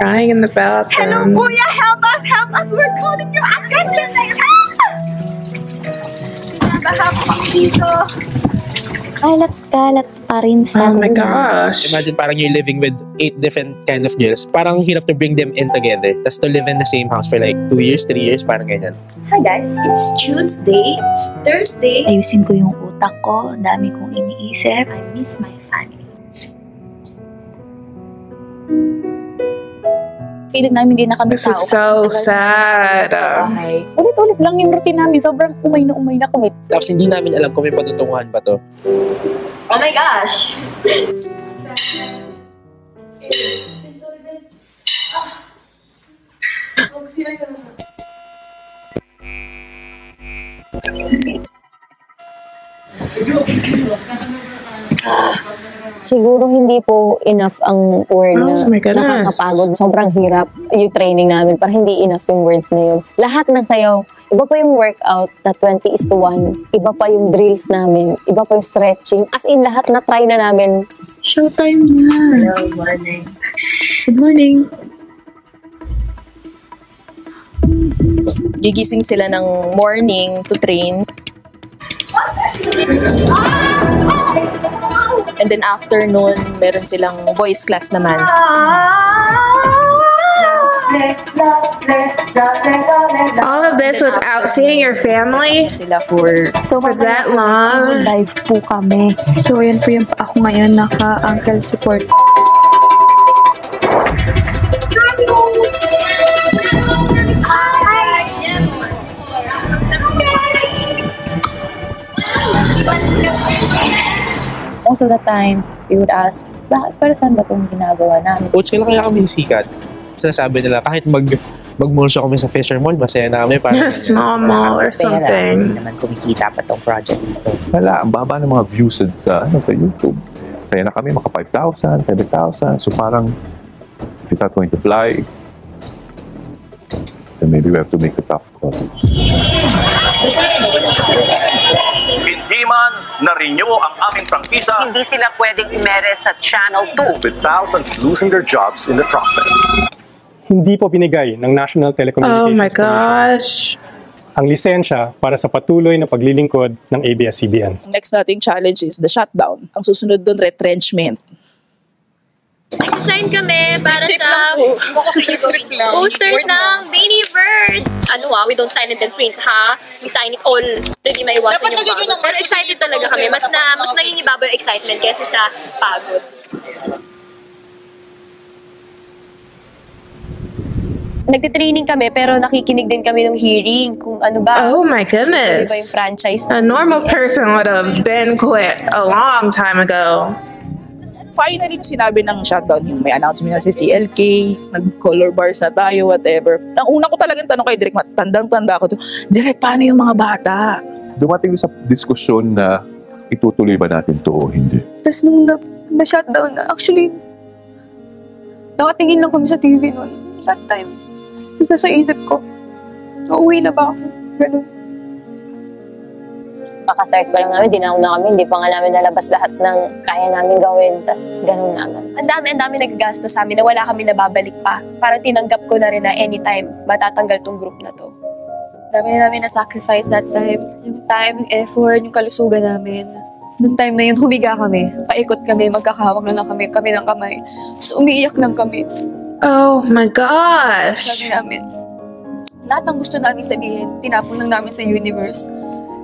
Crying in the bathroom. Hello, Kuya! Help us! Help us! We're calling your attention! Nabahap ako dito. Kalat-kalat pa rin sa Oh my gosh. Imagine parang you're living with 8 different kind of girls. Parang hirap to bring them in together. Tapos to live in the same house for like 2 years, 3 years, parang ganyan. Hi guys, it's Tuesday, it's Thursday. Ayusin ko yung utak ko, ang dami kong iniisip. I miss my family. Feeling namin hindi na kami This tao. is so sad. Ulit-ulit lang yung routine namin. Sobrang umay na kami. Tapos hindi namin alam kung may patutunguhan ba to. Oh my gosh! Siguro hindi po enough ang word na my goodness. nakakapagod. Sobrang hirap yung training namin. Parang hindi enough yung words na yun. Lahat ng sayaw, iba pa yung workout na 20:1. Iba pa yung drills namin. Iba pa yung stretching. As in, lahat na try na namin. Showtime na. Good morning. Good morning. Gigising sila ng morning to train. And then afternoon, meron silang voice class naman. All of this without seeing your family for that long. Live po kami. So, yan po yung ako ngayon, naka-ankle support. Most of the time, we would ask, bakit para saan ba itong ginagawa namin? Coach, kailan kaya kami sikat? Sinasabi nila, kahit mag-mall show kami sa Fisher Mall, masaya na kami. Small mall or something. Hindi naman kumikita pa tong project nito. Wala, ang baba ng mga views sa YouTube. Kaya na kami maka 5,000, 7,000. So parang, if it's not going to fly, then maybe we have to make a tough call. Hindi man na-renew ang aming prangkisa, Hindi sila pwedeng imere sa Channel 2. with thousands losing their jobs in the process. Hindi po binigay ng National Telecommunications Oh my Commission gosh. ang lisensya para sa patuloy na paglilingkod ng ABS-CBN. Next nating challenge is the shutdown. Ang susunod doon, retrenchment. Nagsisign kami para sa posters ng Baniverse. We don't sign it and print, ha? We sign it all. Hindi maiwasan yung pagod. Pero excited talaga kami. Mas nangingibaba yung excitement kaysa sa pagod. Nagtitraining kami pero nakikinig din kami ng hearing kung ano ba. Oh my goodness. Ano ba yung franchise? A normal person would have been quit a long time ago. Finally, sinabi ng shutdown, yung may announcement na si CLK, nag-color bars na tayo, whatever. Ang una ko talagang tanong kay Direk, tandang-tanda ko to, Direk, paano yung mga bata? Dumating sa diskusyon na itutuloy ba natin to o hindi? Tapos nung na-shutdown na, actually, nakatingin lang kami sa TV noon, that time. Tapos nasa isip ko, uuwi na ba ako? Ganun. Kakastart pa lang namin, dinamo na kami, hindi pa nga namin nalabas lahat ng kaya namin gawin, tas ganun na agad. Ang dami nagagastos sa amin na wala kami nababalik pa. Parang tinanggap ko na rin na anytime matatanggal tong group na to. Dami namin na-sacrifice that time. Yung time, yung effort, yung kalusugan namin. Noong time na yun, humiga kami. Paikot kami, magkakahawak na lang kami ng kamay. So, umiiyak lang kami. Oh my gosh! Sabi namin, lahat ng gusto namin sabihin, tinapon lang namin sa universe.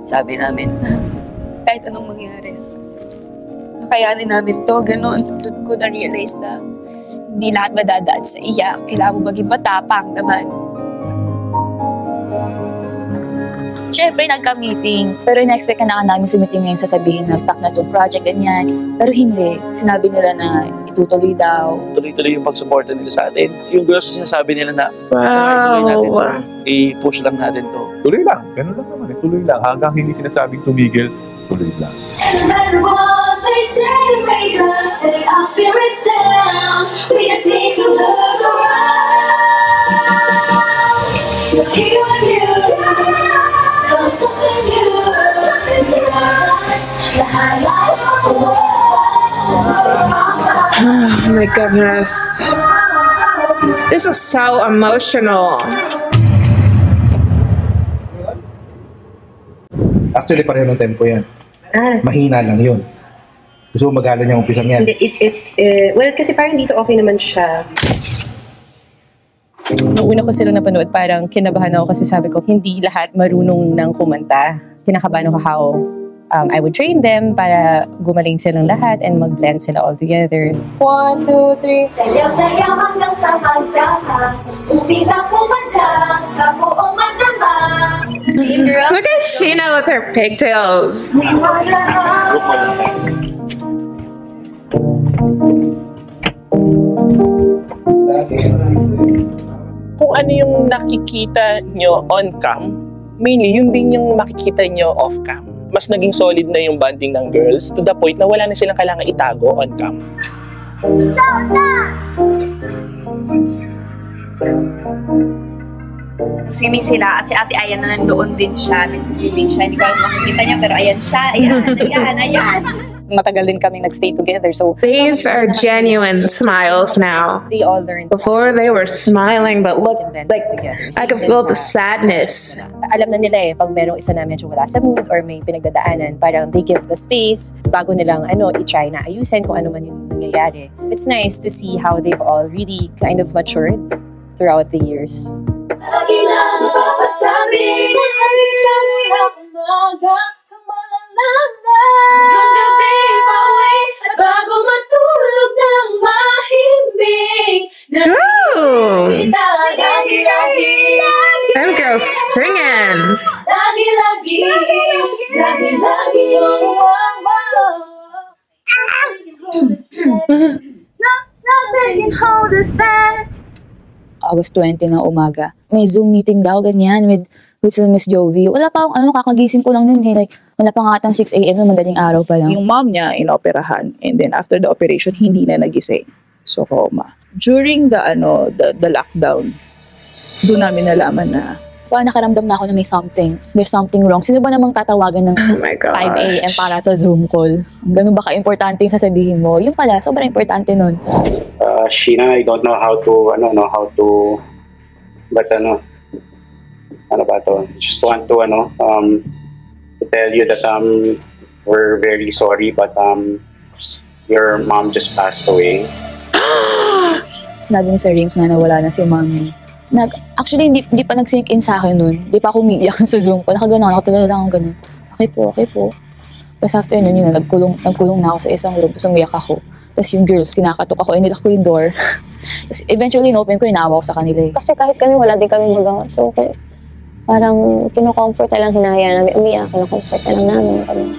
Sabi namin, kahit anong mangyari, kakayanin namin to, ganun. Doon ko na-realize na hindi lahat madadaan sa iyak. Kailangan mo maging matapang naman. Siyempre, nagka-meeting. Pero in-expect na namin sa meeting ngayon sasabihin na stop na itong project, ganyan. Pero hindi. Sinabi nila na itutuloy daw. Tuloy-tuloy yung pag-suporta nila sa atin. Yung girls sinasabi nila na, Wow. tuloy natin to. I-push lang natin to. Tuloy lang. Ganun lang naman. Tuloy lang. Hanggang hindi sinasabing tumigil, tuloy lang. No matter what they say to make us take our spirits down, we just need to look around. Look here on you, come something new, the highlights of the world. Oh my goodness. This is so emotional. Actually, pareho ng tempo yan. Mahina lang yun. Gusto mo magalan yung umpisang yan? Well, kasi parang dito okay naman siya. Nung una ko sila napanood, parang kinabahan ako kasi sabi ko, hindi lahat marunong ng kumanta. Kinakabahan ako how I would train them para gumaling silang lahat and mag-blend sila all together. 1, 2, 3. Sayaw-sayaw hanggang sa magdamag. Umilang kumanta sa buong magdamag. Look at Sheena with her pigtails. Kung ano yung nakikita nyo on cam, mainly yun din yung makikita nyo off cam. Mas naging solid na yung bonding ng girls to the point na wala na silang kailangan itago on cam. Swimming sila at si Ate Ayan na nandoon din siya, nagsuswimming siya. Hindi ko alam makikita niya pero ayan siya, ayan. Matagal din kami nagstay together. So These are genuine smiles now. They all learned. Before they were smiling, but look, like I could feel the sadness. Alam na nila eh, pag merong isa na medyo wala sa mood or may pinagdadaanan, parang they give the space bago nilang i-try na ayusin kung ano man yung nangyayari. It's nice to see how they've all really kind of matured throughout the years. Lagi na napapasabi, lagi lang umaga, kamalalanda. Hanggang gabi pauwi, at bago matulog ng mahimbing. Ooh. Lagi, Them girls singing. lagi, yung nothing can hold us back. I was 20 ng umaga. May Zoom meeting daw, ganyan, with Miss Jovi. Wala pa akong kakagising ko lang nun eh. Like, wala pa nga atang 6 a.m. na madaling araw pa lang. Yung mom niya, inoperahan. And then after the operation, hindi na nagising. So, coma. During the lockdown, doon namin nalaman na Nakaramdam na ako na may something. There's something wrong. Sino ba namang tatawagan ng 5 a.m. para sa Zoom call? Ganun ba ka-importante yung sasabihin mo? Yung pala, sobrang importante nun. Sheena, I don't know how to, but ano ba to? Just want to, to tell you that, we're very sorry, but, your mom just passed away. Sinabi ni Sir James na nawala na si Mommy. Actually, hindi pa nag-sink in sa akin nun. Hindi pa ako umiiyak sa Zoom ko. Nakatulala lang ako ganun. Okay po. Tapos after nun, nagkulong na ako sa isang room. Tapos umiyak ako. Tapos yung girls, kinakatok ako, nilak ko yung door. Tapos eventually, in-open ko, inawa ko sa kanila eh. Kasi kahit kami, wala din kami magawa. So, okay. Parang kinocomfort lang, hinahayaan namin. Umiyak, kinocomfort lang namin kami.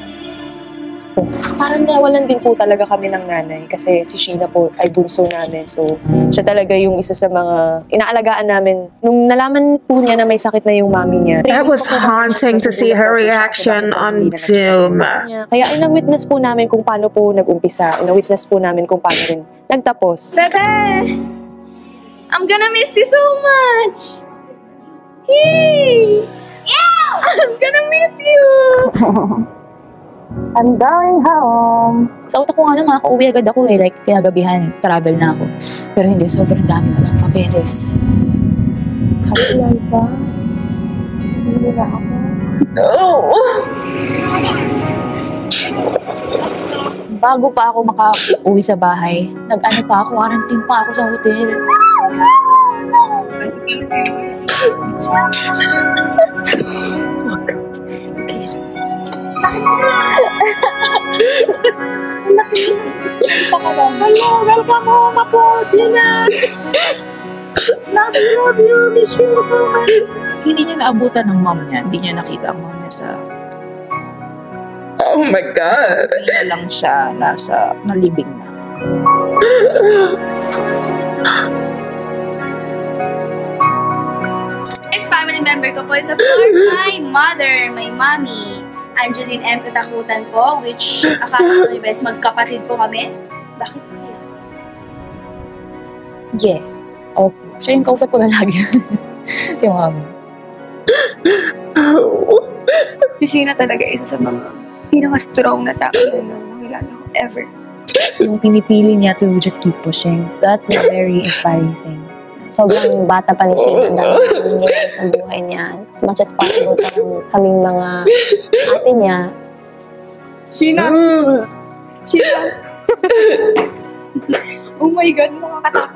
parang nawalan din po talaga kami ng nanay kasi si Sheena po ay bunso namin. So, siya talaga yung isa sa mga inaalagaan namin. Nung nalaman po niya na may sakit na yung mami niya. That was haunting to see her reaction on Zoom. Kaya na-witness po namin kung paano po nag-umpisa. Na-witness po namin kung paano rin nagtapos. Bebe! I'm gonna miss you so much! Yay! I'm gonna miss you! I'm going home. Sa utak ko nga naman, makauwi agad ako eh. Like, kinagabihan, travel na ako. Pero hindi, sobrang dami pa ng papeles. Kapilay ba? Hindi na ako. Bago pa ako makauwi sa bahay, nag-ano pa ako, quarantine pa ako sa hotel. Hello, welcome home, Apo, Gina. Love you, miss you so much. Hindi niya naabutan ng mom niya. Hindi niya nakita ang mom niya sa... Oh my God. Hindi na lang siya nalibing na. Next family member ko po is of course my mother, my mommy, Angeline M. Katakutan po, which akala ko best magkapatid po kami. Bakit po yan? Yeah. Opo. Siya yung kausap ko na lagi. Yung mami. Si Sheena talaga isa sa mga pinaka-strong na tao na nakilala ko ever. Yung pinipili niya to just keep pushing. That's a very inspiring thing. Sobrang bata pa ni Sheena. Dahil nangyayari sa buhay niya. As much as possible parang kaming mga ate niya. Sheena! Sheena! Oh my God, nakakatakot.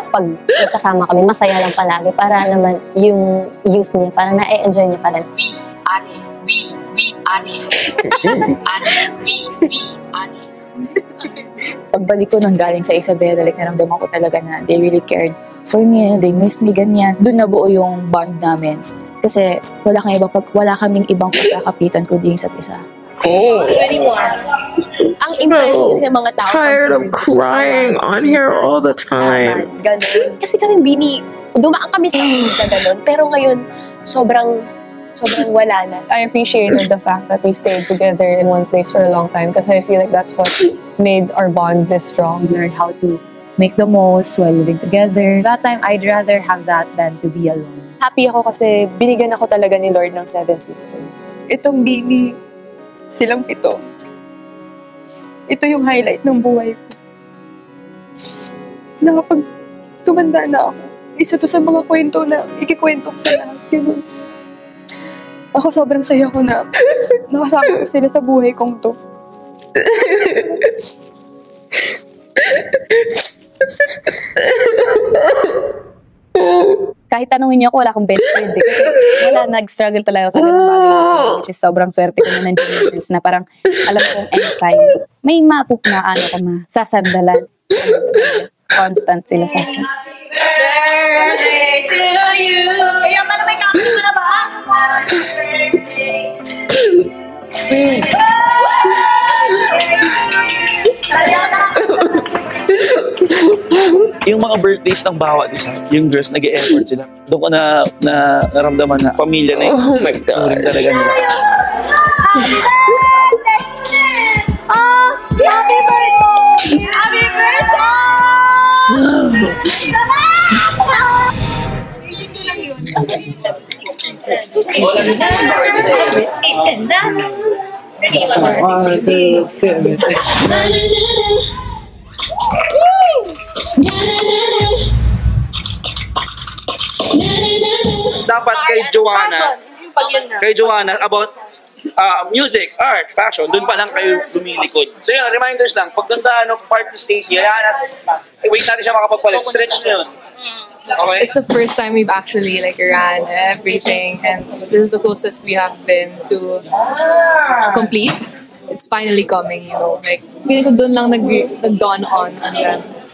Pag kasama kami, masaya lang palagi. Para naman yung youth niya, parang na-enjoy niya pa rin. Pagbalik ko nang galing sa Isabela, like naramdaman ko talaga na they really cared for me, they missed me, ganyan. Doon nabuo yung bond namin. Kasi wala kaming ibang pagkakapitan kundi yung isa't isa. Oh. Ang impression kasi ng mga tao. Tired of crying on here all the time. Ganun. Kasi kami dumaan kami sa things na ganun. Pero ngayon, sobrang wala na. I appreciated the fact that we stayed together in one place for a long time because I feel like that's what made our bond this strong. We learned how to make the most while living together. That time, I'd rather have that than to be alone. Happy ako kasi binigyan ako talaga ni Lord ng 7 sisters. Itong baby, silang 7. Ito yung highlight ng buhay ko. Na kapag tumanda na ako, isa to sa mga kwento na ikikwento ko sa lahat. Ganun. Ako sobrang saya ko na nakasama ko sila sa buhay kong to. Kahit tanungin niyo ako, wala akong best friend eh. Kasi nag-struggle talaga sa ganung bagay. Which is sobrang swerte ko na nandiyan years na parang alam kong anytime may mapupnaan ako masasandalan. Constant sila sa akin. Birthday to you! Kaya pala may kapit na ba? Yung mga birthdays ng bawat isa, yung girls nag-e-effort sila. Doon ko na naramdaman na pamilya na yung oh my God. Talaga nila. Oh, happy birthday! Happy birthday! Dapat kay Joanna about music, art, fashion, doon pa lang kayo lumilikod. So yun, reminders lang, pag doon sa part ni Stacey, wait natin siya makapagpalit, stretch na yun. Okay. It's the first time we've actually ran everything, and this is the closest we have been to complete. it's finally coming, you know. Like, feeling ko doon lang nag-dawn on.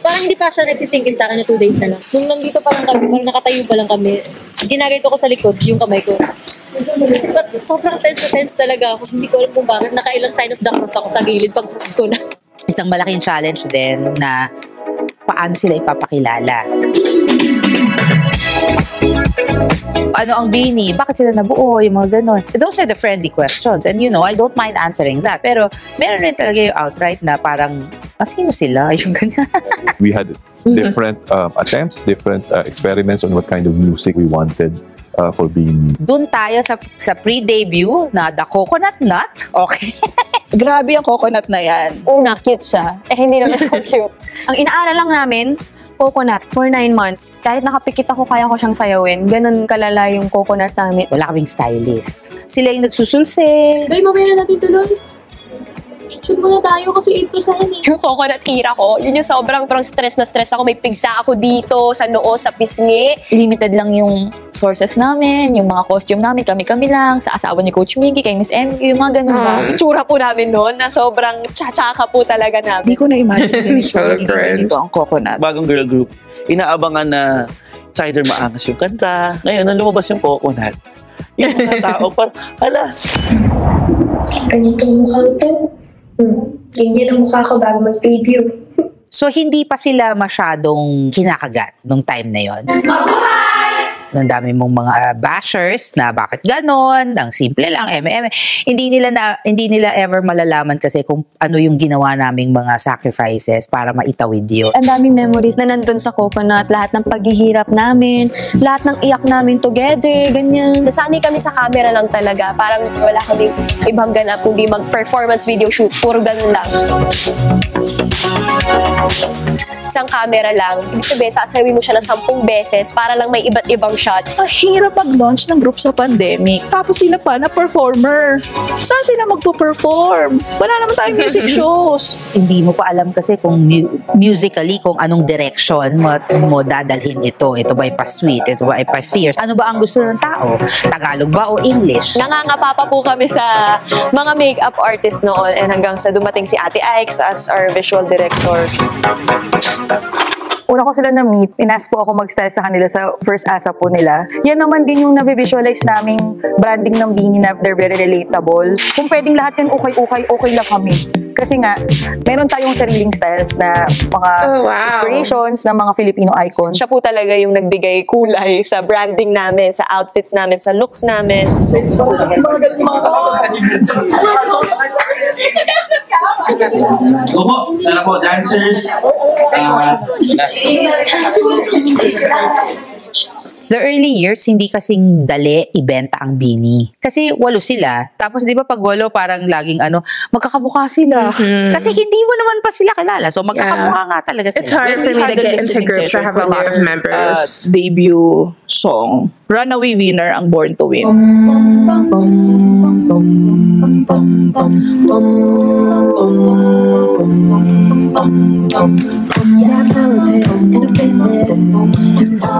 Parang hindi pa siya nagsisingkin sa akin na 2 days na lang. Nung nandito pa lang kami, parang nakatayo pa lang kami, ginagayto ko sa likod yung kamay ko. But sobrang tense talaga ako. Hindi ko alam kung bakit. Nakailang sign of the cross ako sa gilid pag gusto na. Isang malaking challenge din na paano sila ipapakilala. Ano ang BINI? Bakit sila nabuo? Yung mga ganon. Those are the friendly questions. And you know, I don't mind answering that. Pero meron rin talaga yung outright na parang, sino sila? Yung ganyan. We had different attempts, different experiments on what kind of music we wanted for BINI. Doon tayo sa pre-debut na The Coconut Nut. Okay. Grabe ang coconut na yan. Una, cute siya. Hindi naman ako cute. Ang inaaral lang namin, coconut for 9 months. Kahit nakapikit ako, kaya ko siyang sayawin. Ganon kalala yung coconut sa amin. Wala kaming stylist. Sila yung nagsusulse. Day, mamaya na natin tuloy. Shoot muna tayo kasi 8% eh. Yung coconut era ko, yun yung sobrang stress na stress ako. May pigsa ako dito, sa noo, sa pisngi. Limited lang yung sources namin, yung mga costume namin, kami-kami lang, sa asawa ni Coach Miggy, kay Miss MQ, yung mga ganun ba. Itsura po namin noon na sobrang tsaka po talaga namin. Hindi ko na-imagine ganito ang coconut. Bagong girl group, inaabangan na cider maangas yung kanta. Ngayon, nang lumabas yung coconut, yung mga tao hala. Ganitong mukha to. Ganyan ang mukha ko bago mag-debut. So, hindi pa sila masyadong kinakagat nung time na yon. Ang dami mong mga bashers na bakit ganon, ang simple lang, Hindi nila ever malalaman kasi kung ano yung ginawa naming mga sacrifices para maitawid yun. Ang daming memories na nandun sa coconut, lahat ng paghihirap namin, lahat ng iyak namin together, ganyan. Nasanay kami sa camera lang talaga. Parang wala kaming ibang ganap kundi mag-performance video shoot. Puro ganun lang. Isang camera lang. Ibig sabihin, sasawin mo siya ng 10 beses para lang may iba't ibang shots. Ang hirap mag-launch ng group sa pandemic. Tapos sila pa na performer. Saan sila magpo-perform? Wala naman tayong music shows. Hindi mo pa alam kasi kung musically, kung anong direction mo dadalhin ito. Ito ba ay pa-sweet? Ito ba ay pa-fierce? Ano ba ang gusto ng tao? Tagalog ba o English? Nangangapa pa po kami sa mga makeup artist noon and hanggang sa dumating si Ate Ike's as our visual director. Una ko sila na-meet, inas po ako mag-style sa kanila sa first ASAP po nila. Yan naman din yung na-visualize naming branding ng BINI na they're very relatable. Kung pwedeng lahat yan okay lang kami. Kasi nga, meron tayong sariling styles na mga inspirations ng mga Filipino icons. Siya po talaga yung nagbigay kulay sa branding namin, sa outfits namin, sa looks namin. Po, dancers. The early years, hindi kasing dali ibenta ang BINI. Kasi 8 sila. Tapos di ba pag 8, parang laging magkakamukha sila. Kasi hindi mo naman pa sila kilala. So magkakamukha nga talaga sila. It's hard for me to get into groups that have a lot of members. Debut song. Runaway winner ang Born to Win.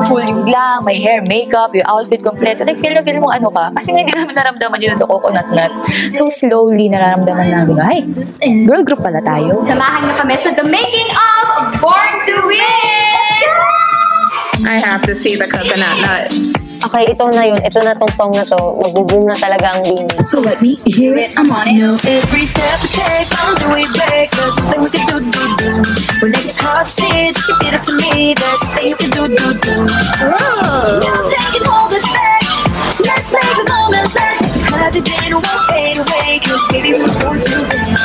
Full yung glam, may hair, makeup, yung outfit kompleto. Like, feel mo ano ka. Kasi nga hindi namin naramdaman yun ito coconut nut. So, slowly nararamdaman namin, ay, girl group pala tayo. Samahan niyo kami sa the making of Born to Win! I have to see the coconut nut. Okay, ito na yun. Ito na tong song na to. Mag-boom na talaga ang BINI. So let me hear it, I'm on it. Every step we take, on the way back. There's something we can do. When it gets hard to see, just repeat it to me. There's something you can do. Nothing can hold us back. Let's make a moment last. You have to day and won't fade away. Cause baby, we're born to win.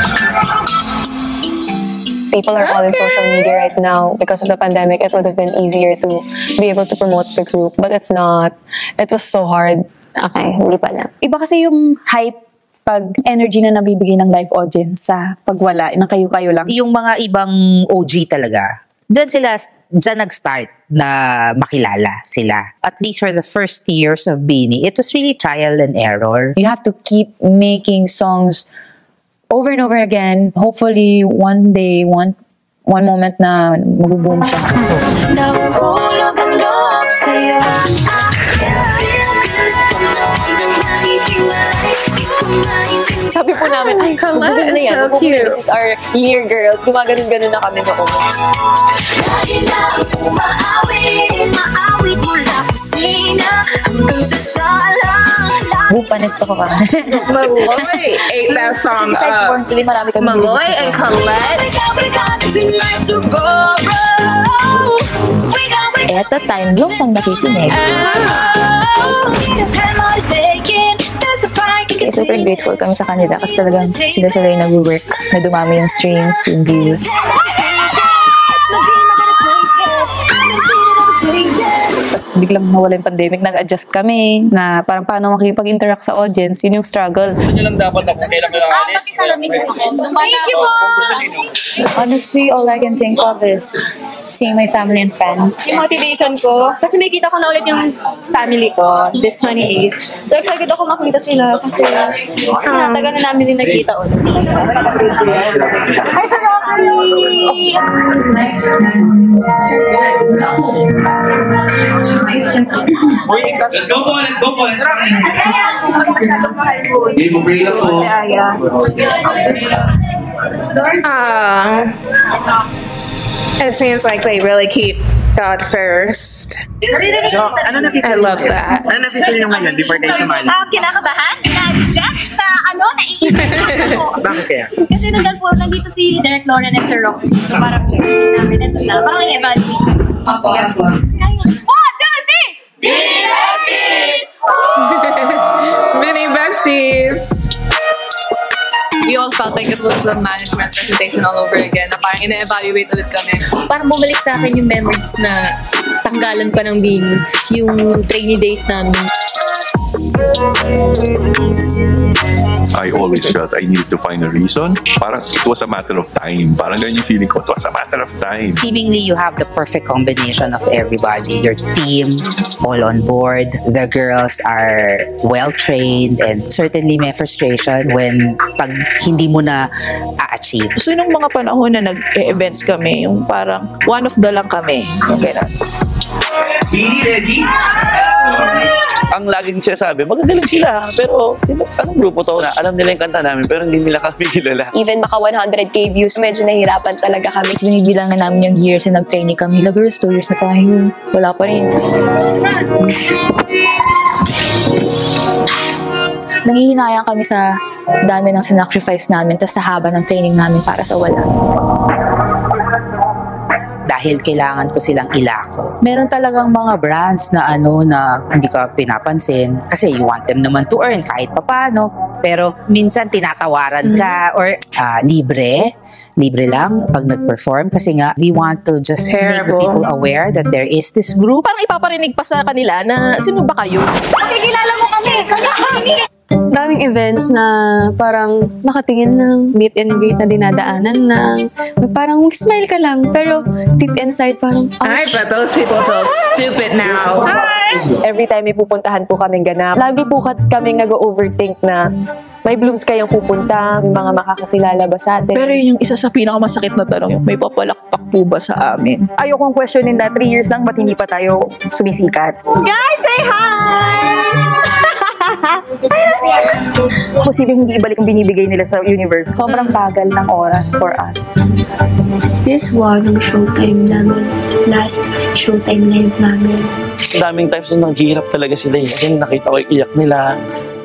People are all in social media right now. Because of the pandemic, it would have been easier to be able to promote the group. But it's not. It was so hard. Okay, hindi pala. Iba kasi yung hype pag energy na nabibigay ng live audience sa pagwala, na kayo-kayo lang. Yung mga ibang OG talaga, dyan nag-start na makilala sila. At least for the first years of BINI, it was really trial and error. You have to keep making songs over and over again. Hopefully, one day, one moment na mag-boom siya. Sabi Sabi po namin, ay, Colette na is yan. so Huwag mo cute. This is our year, girls. Gumaganon-ganon na kami noon. Lagi na maawit mula kusina hanggang sa sala. Bupanes pa ko ka. Malloy ate that song up. Malloy and Colette. At that time, Glow siyang nakikinig. Kaya super grateful kami sa kanila kasi talagang sila yung nag-work na dumami yung streams, yung views. Tapos biglang nawala yung pandemic, nag-adjust kami na parang paano makipag-interact sa audience, yun yung struggle. Hindi lang dapat na kung kailan kailangan alis. Thank you po! Honestly, all I can think of is seeing my family and friends. Yung motivation ko, kasi may kita ko na ulit yung family ko this 28. So excited ako makita sila kasi tagal na namin din nagkita ulit. Hi, Sir Roxy! Let's go po, let's go po. Hindi mo bring up po. It seems like they really keep God first. I love that. Ano na-feel nyo ngayon before kayo sumali? Kinakabahan? Na-jet sa naiinit ako. Bakit kaya? Kasi nandito si Derek Lauren and Sir Roxy. So parang namin ito na. Parang i-evaluate. Mini besties! Mini besties! We all felt like it was a management presentation all over again, na parang ina-evaluate ulit kami. Parang bumalik sa akin yung memories na tanggalan pa ng Bing, yung trainee days namin. I always felt I needed to find a reason. Parang it was a matter of time. Parang ganyan yung feeling ko. It was a matter of time. Seemingly, you have the perfect combination of everybody. Your team, all on board. The girls are well-trained and certainly may frustration when pag hindi mo na a-achieve. So, nung mga panahon na nag-events kami, yung parang one of the lang kami. Okay na. Ready? Ang laging sinasabi, magagaling sila. Pero sila, anong grupo to na alam nila yung kanta namin pero hindi nila kami kilala. Even maka 100k views, medyo nahihirapan talaga kami. Kasi binibilangan namin yung years na nag-training kami. La girls, 2 years na tayo. Wala pa rin. Nangihinayang kami sa dami ng sinacrifice namin tas sa haba ng training namin para sa wala. Dahil kailangan ko silang ilako. Meron talagang mga brands na na hindi ka pinapansin kasi you want them naman to earn kahit papano. Pero minsan tinatawaran ka or libre lang pag nag-perform kasi nga we want to just make the people aware that there is this group. Parang ipaparinig pa sa kanila na sino ba kayo? Makikilala mo kami! Daming events na parang makatingin ng meet and greet na dinadaanan lang. Parang smile ka lang, pero deep inside parang, I bet those people feel stupid now. Hi! Every time may pupuntahan po kaming ganap, lagi po kaming nag-overthink na may blooms kayong pupunta, may mga makakakilala ba sa atin. Pero yun yung isa sa pinakamasakit na tanong, may papalakpak po ba sa amin? Ayokong questionin na 3 years lang ba't hindi pa tayo sumisikat. Guys, say hi! Posibleng hindi ibalik ang binibigay nila sa universe. Sobrang bagal ng oras for us. This one ang showtime namin. Last showtime live namin. Daming times nung naghihirap talaga sila eh. Kasi nakita ko yung iyak nila,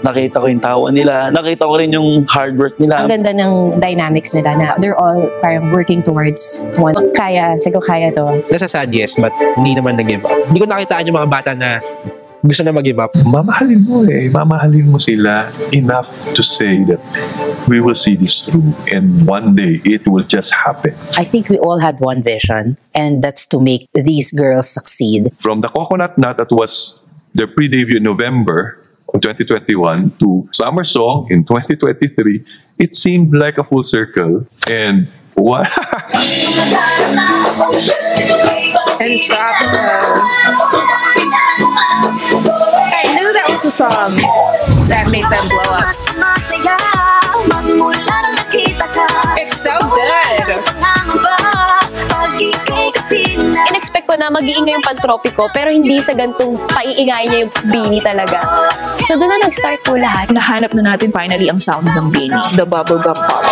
nakita ko yung tawa nila, nakita ko rin yung hard work nila. Ang ganda ng dynamics nila na they're all parang working towards one. Kaya to. Nasasad yes, but hindi naman nag-give up. Hindi ko nakitaan yung mga bata na gusto na mag-give up. Mamahalin mo eh. Mamahalin mo sila enough to say that we will see this through and one day it will just happen. I think we all had one vision and that's to make these girls succeed. From the Coconut Nut that was their pre-debut in November of 2021 to Summer Song in 2023, it seemed like a full circle. And what? And Tropical. I knew that was a song that made them blow up. It's so good. In-expect ko ko na mag-iingay yung pantropiko, pero hindi sa gantong paiingay niya yung Beanie talaga. So doon na nag-start po lahat. Nahanap na natin finally ang sound ng Beanie, the bubblegum pop.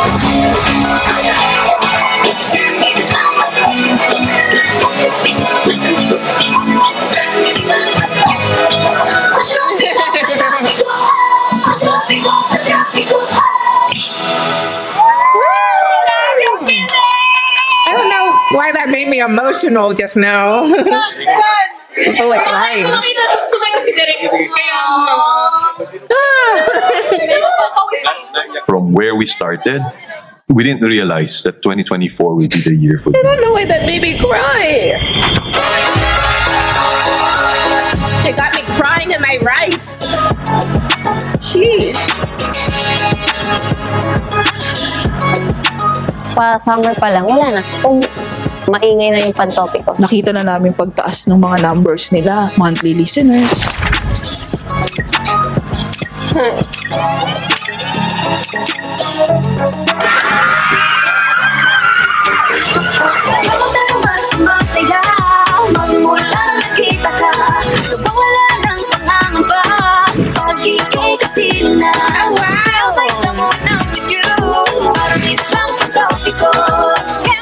I don't know why that made me emotional just now. I feel like crying. From where we started, we didn't realize that 2024 will be the year for I don't know why that made me cry. It got me crying in my rice. Sheesh. Pa summer pa lang, wala na. Kung maingay na yung pantropiko. Nakita na namin pagtaas ng mga numbers nila, monthly listeners.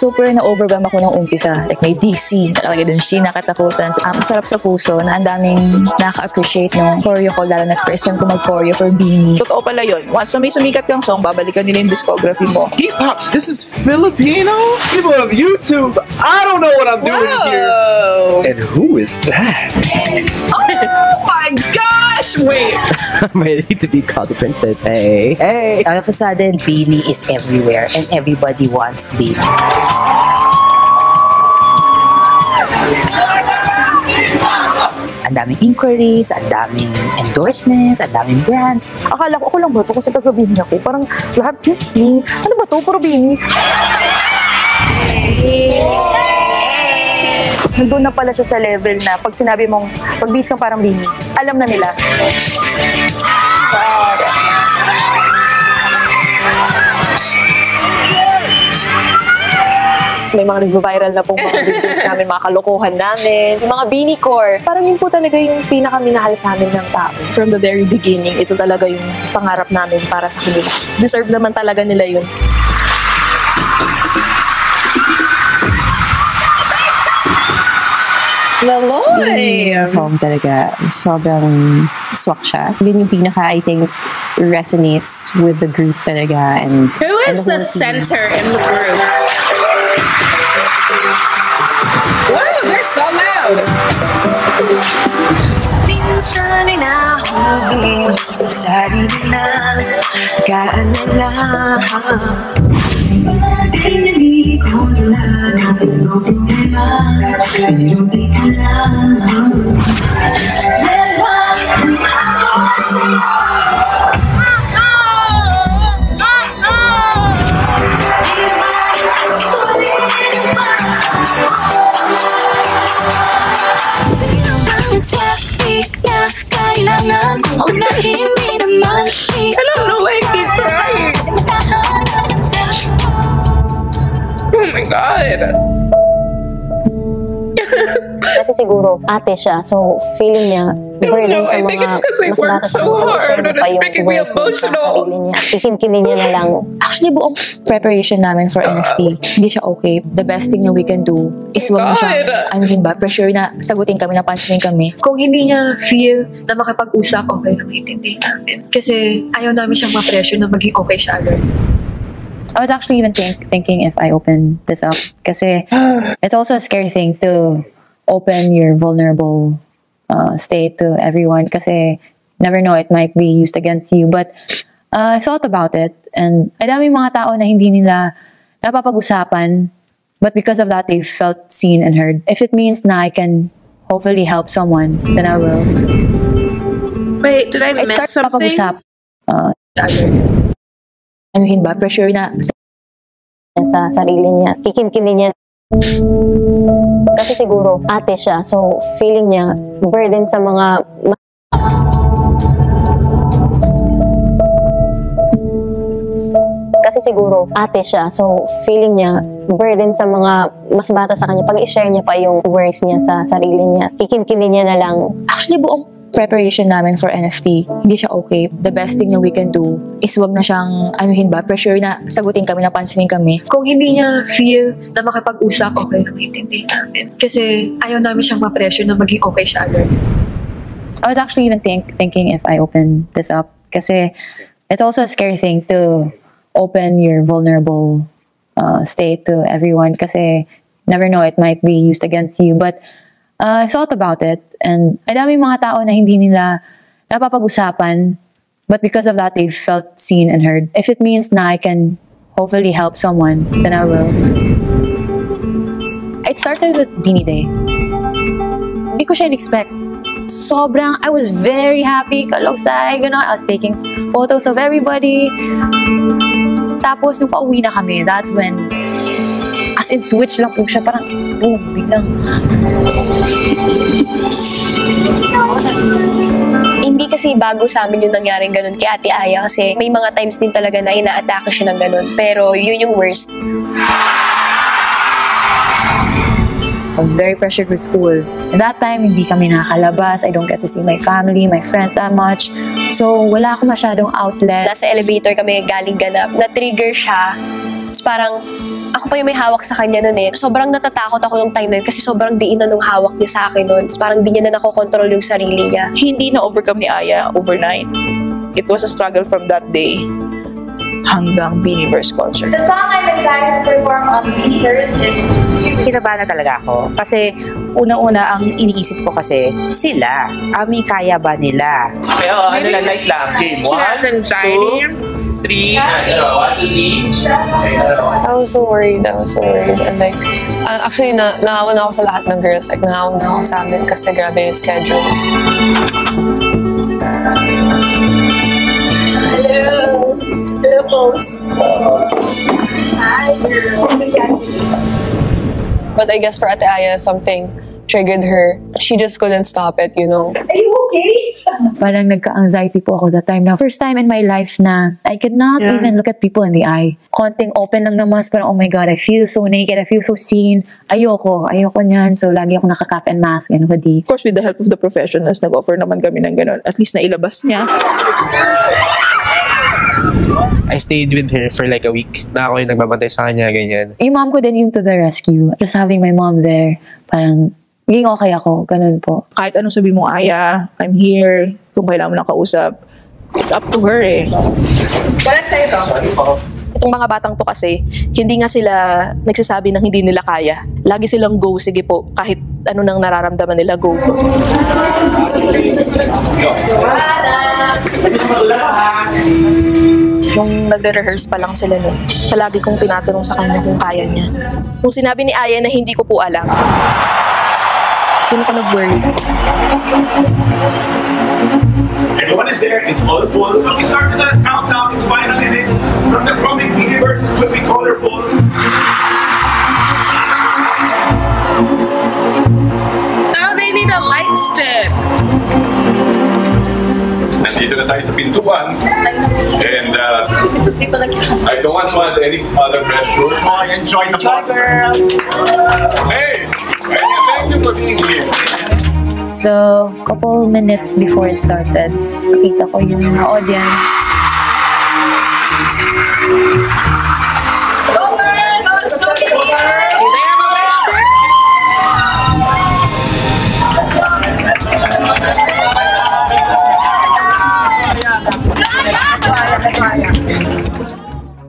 Super na-overwhelm ako nung umpisa. Like may DC, nakalagay dun siya, nakatakutan. Masarap sa puso na ang daming nakaka-appreciate nung choreo ko, lalo na first time ko mag-choreo for Beanie. Totoo pala yun. Once na may sumikat kang song, babalikan nila yung discography mo. K-pop, this is Filipino? People on YouTube, I don't know what I'm doing here. And who is that? Oh my gosh! Wait! I'm ready to be called a princess. Hey, hey! All of a sudden, Beanie is everywhere and everybody wants Beanie. Ang daming inquiries, ang daming endorsements, ang daming brands. Akala ko ako lang ba ito kasi taga-Beanie ako. Parang lahat Beanie. Ano ba ito? Puro Beanie. Nandun na pala siya sa level na pag sinabi mong pag-bis kang parang Beanie, alam na nila. May mga nag-viral na pong mga videos namin, mga kalokohan namin, yung mga Beanie Core. Parang yun po talaga yung pinakaminahal sa amin ng tao. From the very beginning, ito talaga yung pangarap namin para sa kanila. Deserve naman talaga nila yun. Laloy! Yung song talaga, sobrang swak siya. Yun yung pinaka, I think, resonates with the group talaga. And who is the center in the group? Whoa, they're so loud! Minsan ay nahuli sa sarili na kaalala. Pati na di ko tulad ng problema, pero di ka lang. That's why I'm sa'yo. I don't know why I keep crying. Oh my God. Kasi siguro ate siya, so feeling niya burden sa mga mas bata sa mga and it's making me emotional. Ikimkimin niya na lang. Actually, buong preparation namin for NFT, hindi siya okay. The best thing na we can do is wag mo siya, pressure na sagutin kami, napansinin kami. Kung hindi niya feel na makipag-usap, okay na maintindihan namin. Kasi ayaw namin siyang ma-pressure na maging okay siya agad. I was actually even thinking if I open this up. Kasi it's also a scary thing to open your vulnerable state to everyone. Kasi never know, it might be used against you. But I thought about it. And ay daming mga tao na hindi nila napapag-usapan. But because of that, they felt seen and heard. If it means na I can hopefully help someone, then I will. Wait, did I miss something? Anuhin ba? Pressure na sa sarili niya. Ikimkimin niya. Kasi siguro ate siya, so feeling niya burden sa mga Kasi siguro ate siya, so feeling niya burden sa mga mas bata sa kanya. Pag i-share niya pa yung worries niya sa sarili niya, kikimkimin niya na lang. Actually, buong preparation namin for NFT, hindi siya okay. The best thing na we can do is wag na siyang, pressure na sagutin kami, napansinin kami. Kung hindi niya feel na makipag-usap, okay na maintindihan namin. Kasi ayaw namin siyang ma-pressure na maging okay siya agad. I was actually even thinking if I open this up. Kasi it's also a scary thing to open your vulnerable state to everyone. Kasi never know, it might be used against you. But I thought about it. And ay daming mga tao na hindi nila napapag-usapan. But because of that, they felt seen and heard. If it means na I can hopefully help someone, then I will. It started with Beanie Day. Hindi ko siya in-expect. I was very happy, kalugsay, gano'n. I was taking photos of everybody. Tapos, nung pauwi na kami, that's when, as in, switch lang po siya. Parang, boom, biglang. Hindi kasi bago sa amin yung nangyaring ganun kay Ate Aya kasi may mga times din talaga na ina-atake siya ng ganun. Pero yun yung worst. I was very pressured with school. At that time, hindi kami nakakalabas. I don't get to see my family, my friends that much. So, wala ako masyadong outlet. Nasa elevator kami galing ganap. Na-trigger siya. Tapos parang, ako pa yung may hawak sa kanya nun eh. Sobrang natatakot ako nung time na yun kasi sobrang diin na nung hawak niya sa akin nun. Tapos parang di niya na nakokontrol yung sarili niya. Hindi na-overcome ni Aya overnight. It was a struggle from that day hanggang Beanieverse concert. The song I'm excited to perform on Beanieverse is Kinabahan na talaga ako. Kasi unang-una ang iniisip ko kasi sila. Kaya ba nila? Kaya light lang. Game 1, 2, 3. I was so worried. And like, actually, nahawa na ako sa lahat ng girls. Like, nahawa na ako sa amin kasi grabe yung schedules. Hello, boss. Hi, girl. But I guess for Ate Aya, something triggered her. She just couldn't stop it, you know. Are you okay? Parang nagka-anxiety po ako that time. First time in my life na I could not even look at people in the eye. Konting open lang ng mask, parang oh my God, I feel so naked, I feel so seen. Ayoko niyan. So lagi ako nakakap and mask and hoodie. Of course, with the help of the professionals, nag-offer naman kami ng ganun. At least nailabas niya. I stayed with her for like a week. Na ako yung nagbabantay sa kanya, ganyan. Yung mom ko din yung to the rescue. Just having my mom there, parang naging okay ako. Ganun po. Kahit anong sabi mo, Aya, I'm here. Kung kailangan mo ng kausap, it's up to her eh. Walang sa'yo to. Itong mga batang to kasi, hindi nga sila nagsasabi ng hindi nila kaya. Lagi silang go, sige po, kahit ano nang nararamdaman nila, go. Nung nagre-rehearse pa lang sila nun, palagi kong tinatanong sa kanya kung kaya niya. Kung sinabi ni Aya na hindi ko po alam, doon ko nag-worry. Everyone is there, it's all full. So we started the countdown, it's final minutes. From the growing Beanieverse, it will be colorful. Oh, they need a light stick. Nandito na tayo sa pintuan. And I don't want any other pressure. Oh, enjoy the box. Hey! Thank you for being here. The couple minutes before it started, nakita ko yung mga audience.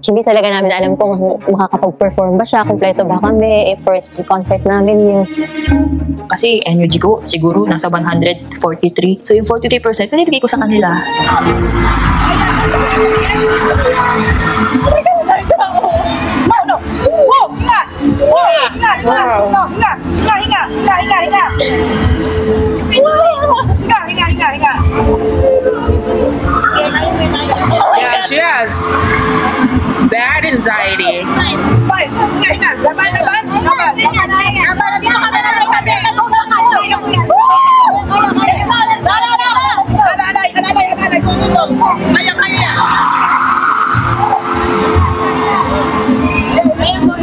Hindi talaga namin alam kung makakapag-perform ba siya, kompleto ba kami, first concert namin yun. Kasi energy ko siguro nasa 143. So yung 43% nanibigay ko sa kanila. Yeah, she has bad anxiety.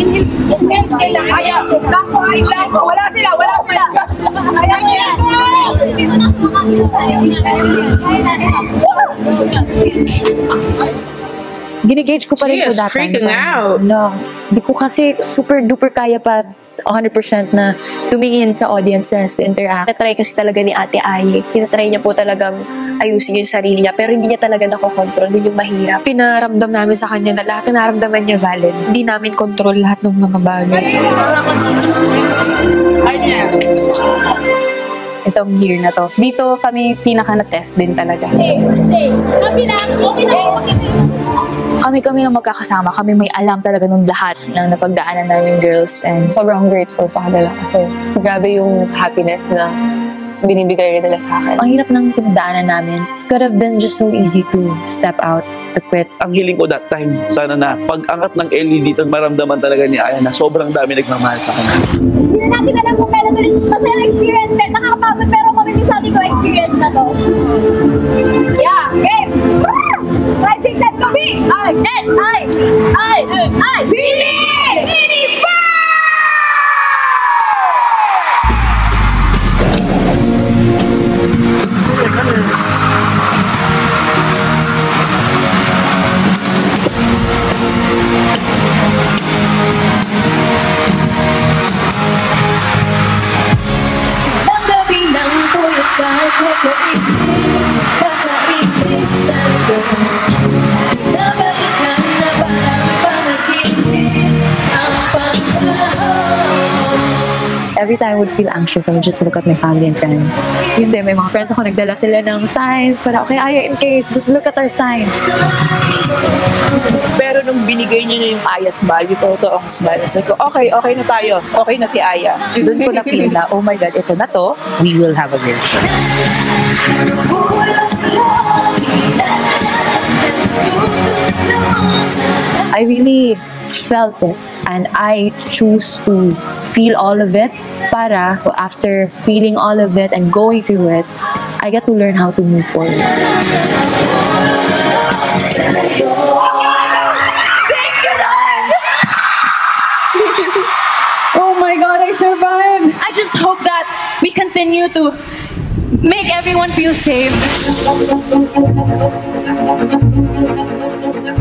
sila. Kaya, blanco. Wala sila. Ginigage ko pa rin po dati. Freaking out. No, hindi ko kasi super duper kaya pa 100% na tumingin sa audiences, interact. Tinatry kasi talaga ni Ate Aye. Tinatry niya po talagang ayusin yung sarili niya, pero hindi niya talaga nakokontrol. Yun yung mahirap. Pinaramdam namin sa kanya na lahat na naramdaman niya valid. Hindi namin control lahat ng mga bagay. Itong year na to. Dito kami pinaka na-test din talaga. Kami na magkakasama. Kami may alam talaga nung lahat ng napagdaanan namin girls. And sobrang grateful sa kanila kasi grabe yung happiness na binibigay rin nila sa akin. Ang hirap ng pinagdaanan namin. Could have been just so easy to step out, to quit. Ang hiling ko that time, sana na pag-angat ng Ellie dito, maramdaman talaga ni Aya na sobrang dami nagmamahal sa kanya. Hindi na natin alam kung kailan ulit masayang experience. Nakakapagod pero mamimisabi ko experience na to. Yeah, game! 5, 6, 7, go B! I, Billy! Every time I would feel anxious, I would just look at my family and friends. Yun din, may mga friends ako, nagdala sila ng signs para, okay, Aya, in case, just look at our signs. Pero nung binigay niya na yung Aya smile, yung totoong smile, sabi ko, okay na tayo. Okay na si Aya. Doon ko na feel na, oh my God, ito na to, we will have a girl. I really felt it. And I choose to feel all of it para after feeling all of it and going through it, I get to learn how to move forward. Thank you, Lord! Oh my God, I survived! I just hope that we continue to make everyone feel safe.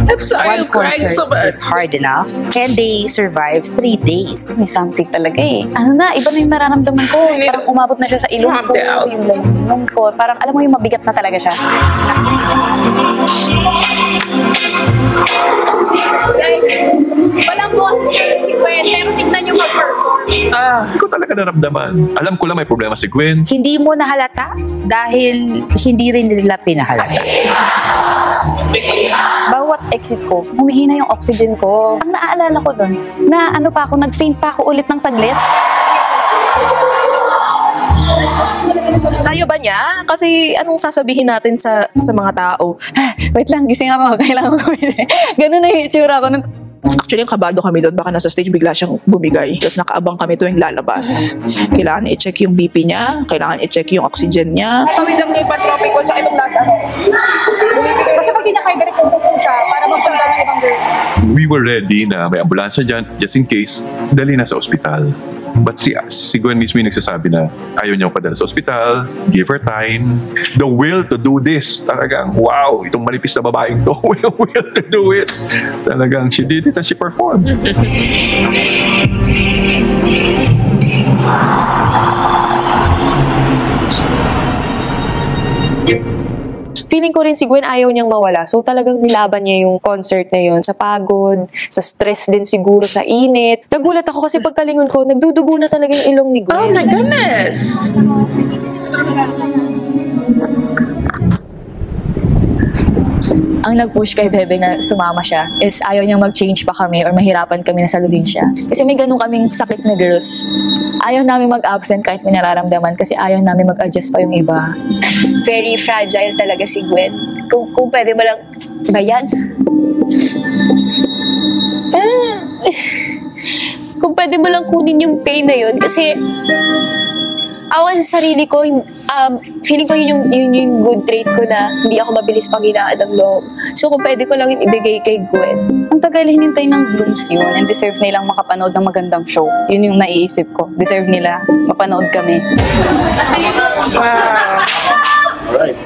I'm sorry, I'm crying so much. Is hard enough. Can they survive 3 days? May something talaga eh. Ano na, iba na yung nararamdaman ko. Parang umabot na siya sa ilong ko, yung lalong ko. Parang alam mo yung mabigat na talaga siya. Guys, walang boses namin si Gwen, pero tignan nyo mag-perform. Hindi ko talaga naramdaman. Alam ko lang may problema si Gwen. Hindi mo nahalata dahil hindi rin nila pinahalata. Bawat exit ko, humihina yung oxygen ko. Ang naaalala ko dun, na ano pa ako, nag-faint pa ako ulit ng saglit. Kaya ba niya? Kasi anong sasabihin natin sa mga tao? Wait lang, gising ako. Kailangan ko ganun na yung itsura ko. Actually, ang kabado kami doon. Baka nasa stage bigla siyang bumigay. Tapos nakaabang kami tuwing lalabas. Kailangan i-check yung BP niya. Kailangan i-check yung oxygen niya. Tawid lang niya yung pantropiko tsaka itong lasa. Basta pag di niya kayo, direct po siya para magsundan ng ibang girls. We were ready na may ambulansya dyan just in case dali na sa ospital. But si Gwen mismo yung nagsasabi na ayaw niya padala sa ospital, give her time. The will to do this, talagang wow, itong malipis na babaeng to, will to do it. Talagang she did it and she performed. Feeling ko rin si Gwen ayaw niyang mawala. So talagang nilaban niya yung concert na yun sa pagod, sa stress din siguro, sa init. Nagulat ako kasi pagkalingon ko, nagdudugo na talaga yung ilong ni Gwen. Oh my goodness! Ang nag-push kay Bebe na sumama siya is ayaw niyang mag-change pa kami or mahirapan kami na saluhin siya. Kasi may ganun kaming sakit na girls. Ayaw namin mag-absent kahit may nararamdaman kasi ayaw namin mag-adjust pa yung iba. Very fragile talaga si Gwen. Kung pwede mo lang bayan. Kung pwede mo lang kunin yung pain na yun kasi ako sa sarili ko, feeling ko yun yung good trait ko na hindi ako mabilis panghinaan ng loob. So kung pwede ko lang yun ibigay kay Gwen. Ang tagal hinintay ng Blooms yun and deserve nilang makapanood ng magandang show. Yun yung naiisip ko. Deserve nila mapanood kami. Alright.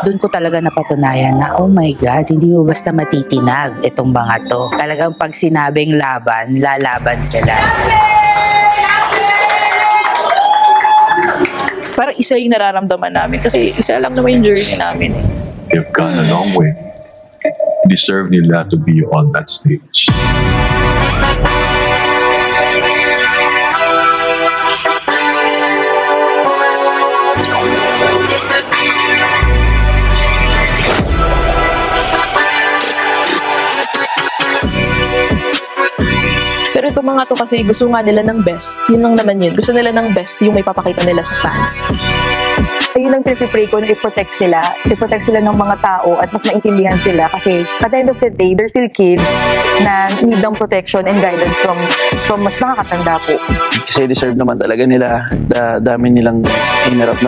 Doon ko talaga napatunayan na, oh my God, hindi mo basta matitinag itong mga to. Talagang pag sinabing laban, lalaban sila. Parang isa yung nararamdaman namin kasi isa lang naman yung journey namin. They've gone a long way. Deserve nila to be on that stage. Pero itong mga to kasi gusto nga nila ng best. Yun lang naman yun. Gusto nila ng best yung may papakita nila sa fans. Ayun ang pray ko na i-protect sila. I-protect sila ng mga tao at mas maintindihan sila kasi at the end of the day, they're still kids na need ng protection and guidance from mas nakakatanda po. Kasi deserve naman talaga nila. Dami nilang hinarap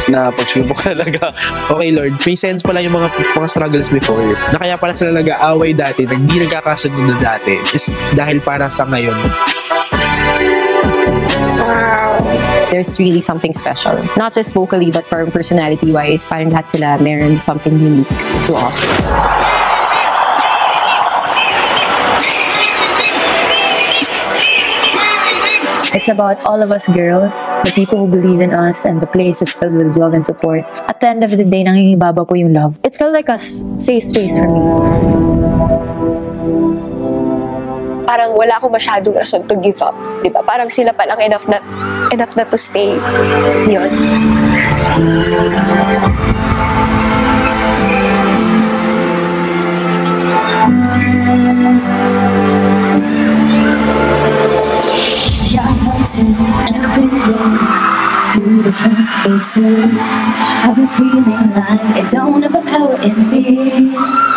na pagsubok talaga. Okay Lord, may sense pala yung mga struggles before na kaya pala sila nag-aaway dati, hindi nagkakasundo na dati is dahil para sa ngayon. There's really something special. Not just vocally but for personality-wise. Parang lahat sila meron something unique to offer. It's about all of us girls, the people who believe in us, and the place is filled with love and support. At the end of the day, nangingibaba po yung love. It felt like a safe space for me. Parang wala akong masyadong rason to give up. Diba? Parang sila palang enough na to stay. Yun. And I've been down through different faces. I've been feeling like I don't have the power in me.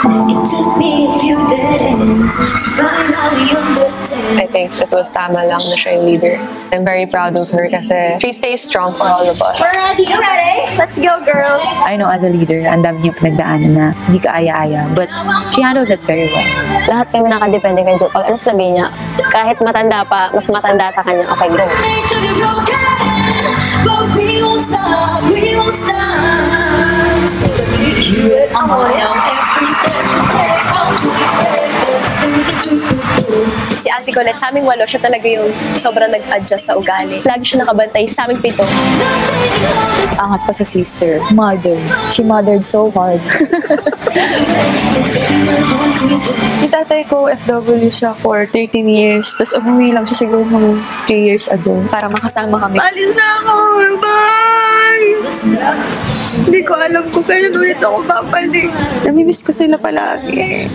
It took me a few days to finally understand. I think it was tama lang na siya yung leader. I'm very proud of her kasi she stays strong for all of us. We're ready. You ready? Let's go, girls. I know as a leader, ang dami niyong pinagdaanan na hindi ka aya-aya, but she handles it very well. Lahat kami nakadepende kay Jo. Pag ano sabihin niya, kahit matanda pa, mas matanda sa kanya, okay, go. But we won't stop, we won't stop. So we keep it on everything. Si Ate Colette, sa aming 8, siya talaga yung sobrang nag-adjust sa ugali. Lagi siya nakabantay sa aming 7. Angat pa sa sister, mother. She mothered so hard. Yung tatay ko, FW siya for 13 years. Tapos umuwi lang siya siguro mga 3 years ago para makasama kami. Alis na ako! Bye! Hindi ko alam kung kailan ulit ako babalik. Namimiss ko sila palagi.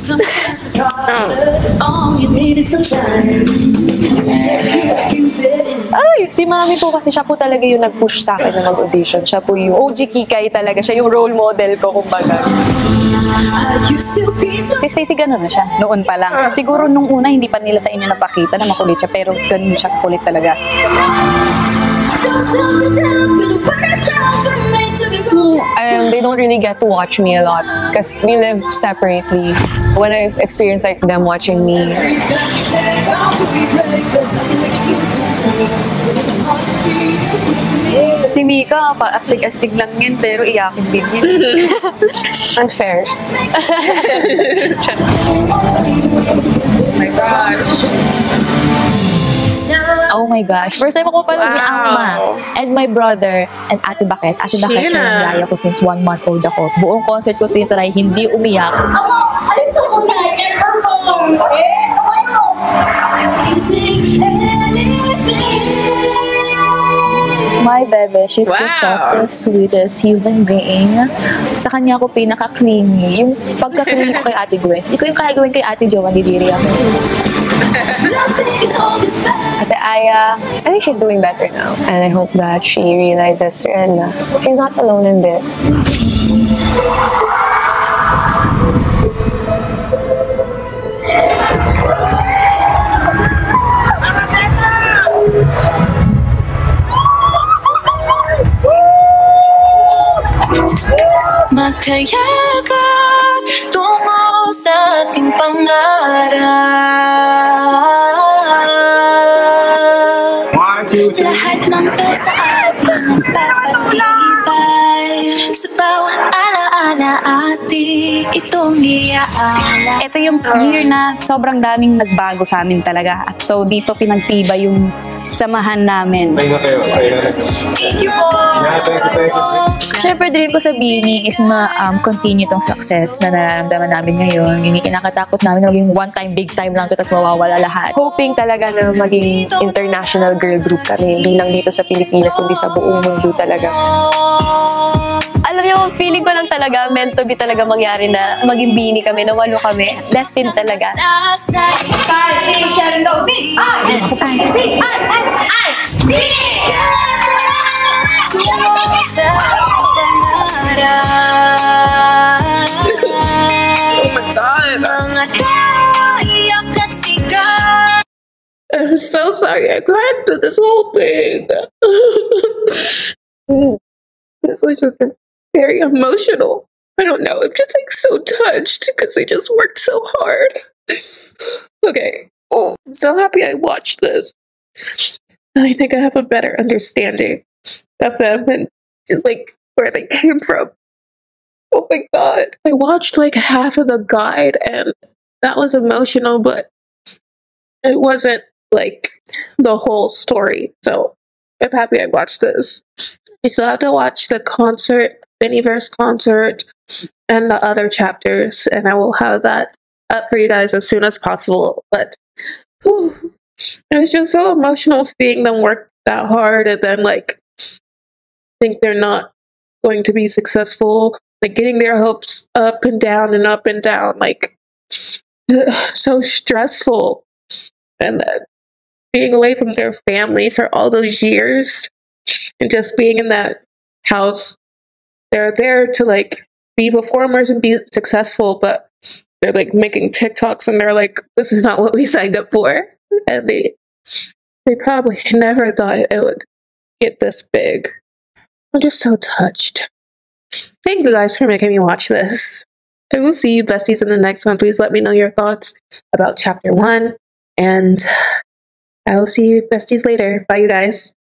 Ay, si Mami po kasi siya po talaga yung nag-push sa akin na mag-audition. Siya po yung OG Kikay talaga. Siya yung role model ko, kumbaga. Si Stacey ganun na siya, noon pa lang. Siguro nung una, hindi pa nila sa inyo napakita na makulit siya, pero ganun siya kakulit talaga. They don't really get to watch me a lot because we live separately. When I've experienced like them watching me, Si Mika, astig-astig lang yun, pero iyakin din yun. Unfair. Oh my gosh. First time ako panood ni Angma and my brother and Ate Baket. Ate Baket siya yung yaya ko since 1 month old ako. Buong concert ko tinitry, hindi umiyak. Alis na muna! My bebe, she's the softest, sweetest human being. Sa kanya ako pinaka-clingy. Yung pagka-clingy ko kay Ate Gwen. Hindi ko yung kaya gawin kay Ate Jo, malidiri ako. Ate Aya, I think she's doing better now. And I hope that she realizes and she's not alone in this. Magkayakap tungo sa ating pangarap. Lahat ng to sa ating nagpapatibay. Sa bawat alaala ating itong iaala. Ito yung year na sobrang daming nagbago sa amin talaga. So dito pinagtibay yung samahan namin. Thank you po. Siyempre, dream ko sa Bini is ma-continue tong success na nararamdaman namin ngayon. Yung kinakatakot namin na maging one-time, big-time lang to, tapos mawawala lahat. Hoping talaga na maging international girl group kami. Hindi lang dito sa Pilipinas, kundi sa buong mundo talaga. Alam niyo, feeling ko lang talaga, meant to be talaga mangyari na maging Bini kami, na 8 kami. Destined talaga. 5, 6, 7, go! Big! Ay! Big! Ay! Big! Oh my god. I'm so sorry I cried through this whole thing. This was just very emotional. I don't know. I'm just like so touched because they just worked so hard. Okay. Oh, I'm so happy I watched this. I think I have a better understanding of them and just like where they came from. Oh my god. I watched like half of the guide and that was emotional, but it wasn't like the whole story. So I'm happy I watched this. I still have to watch the concert, Miniverse concert, and the other chapters, and I will have that up for you guys as soon as possible. But whew, it was just so emotional seeing them work that hard and then like think they're not going to be successful, like getting their hopes up and down and up and down, like so stressful. And then being away from their family for all those years and just being in that house. They're there to like be performers and be successful, but they're like making TikToks and they're like, this is not what we signed up for. And they probably never thought it would get this big. I'm just so touched. Thank you guys for making me watch this. I will see you besties in the next one. Please let me know your thoughts about chapter 1. And I will see you besties later. Bye, you guys.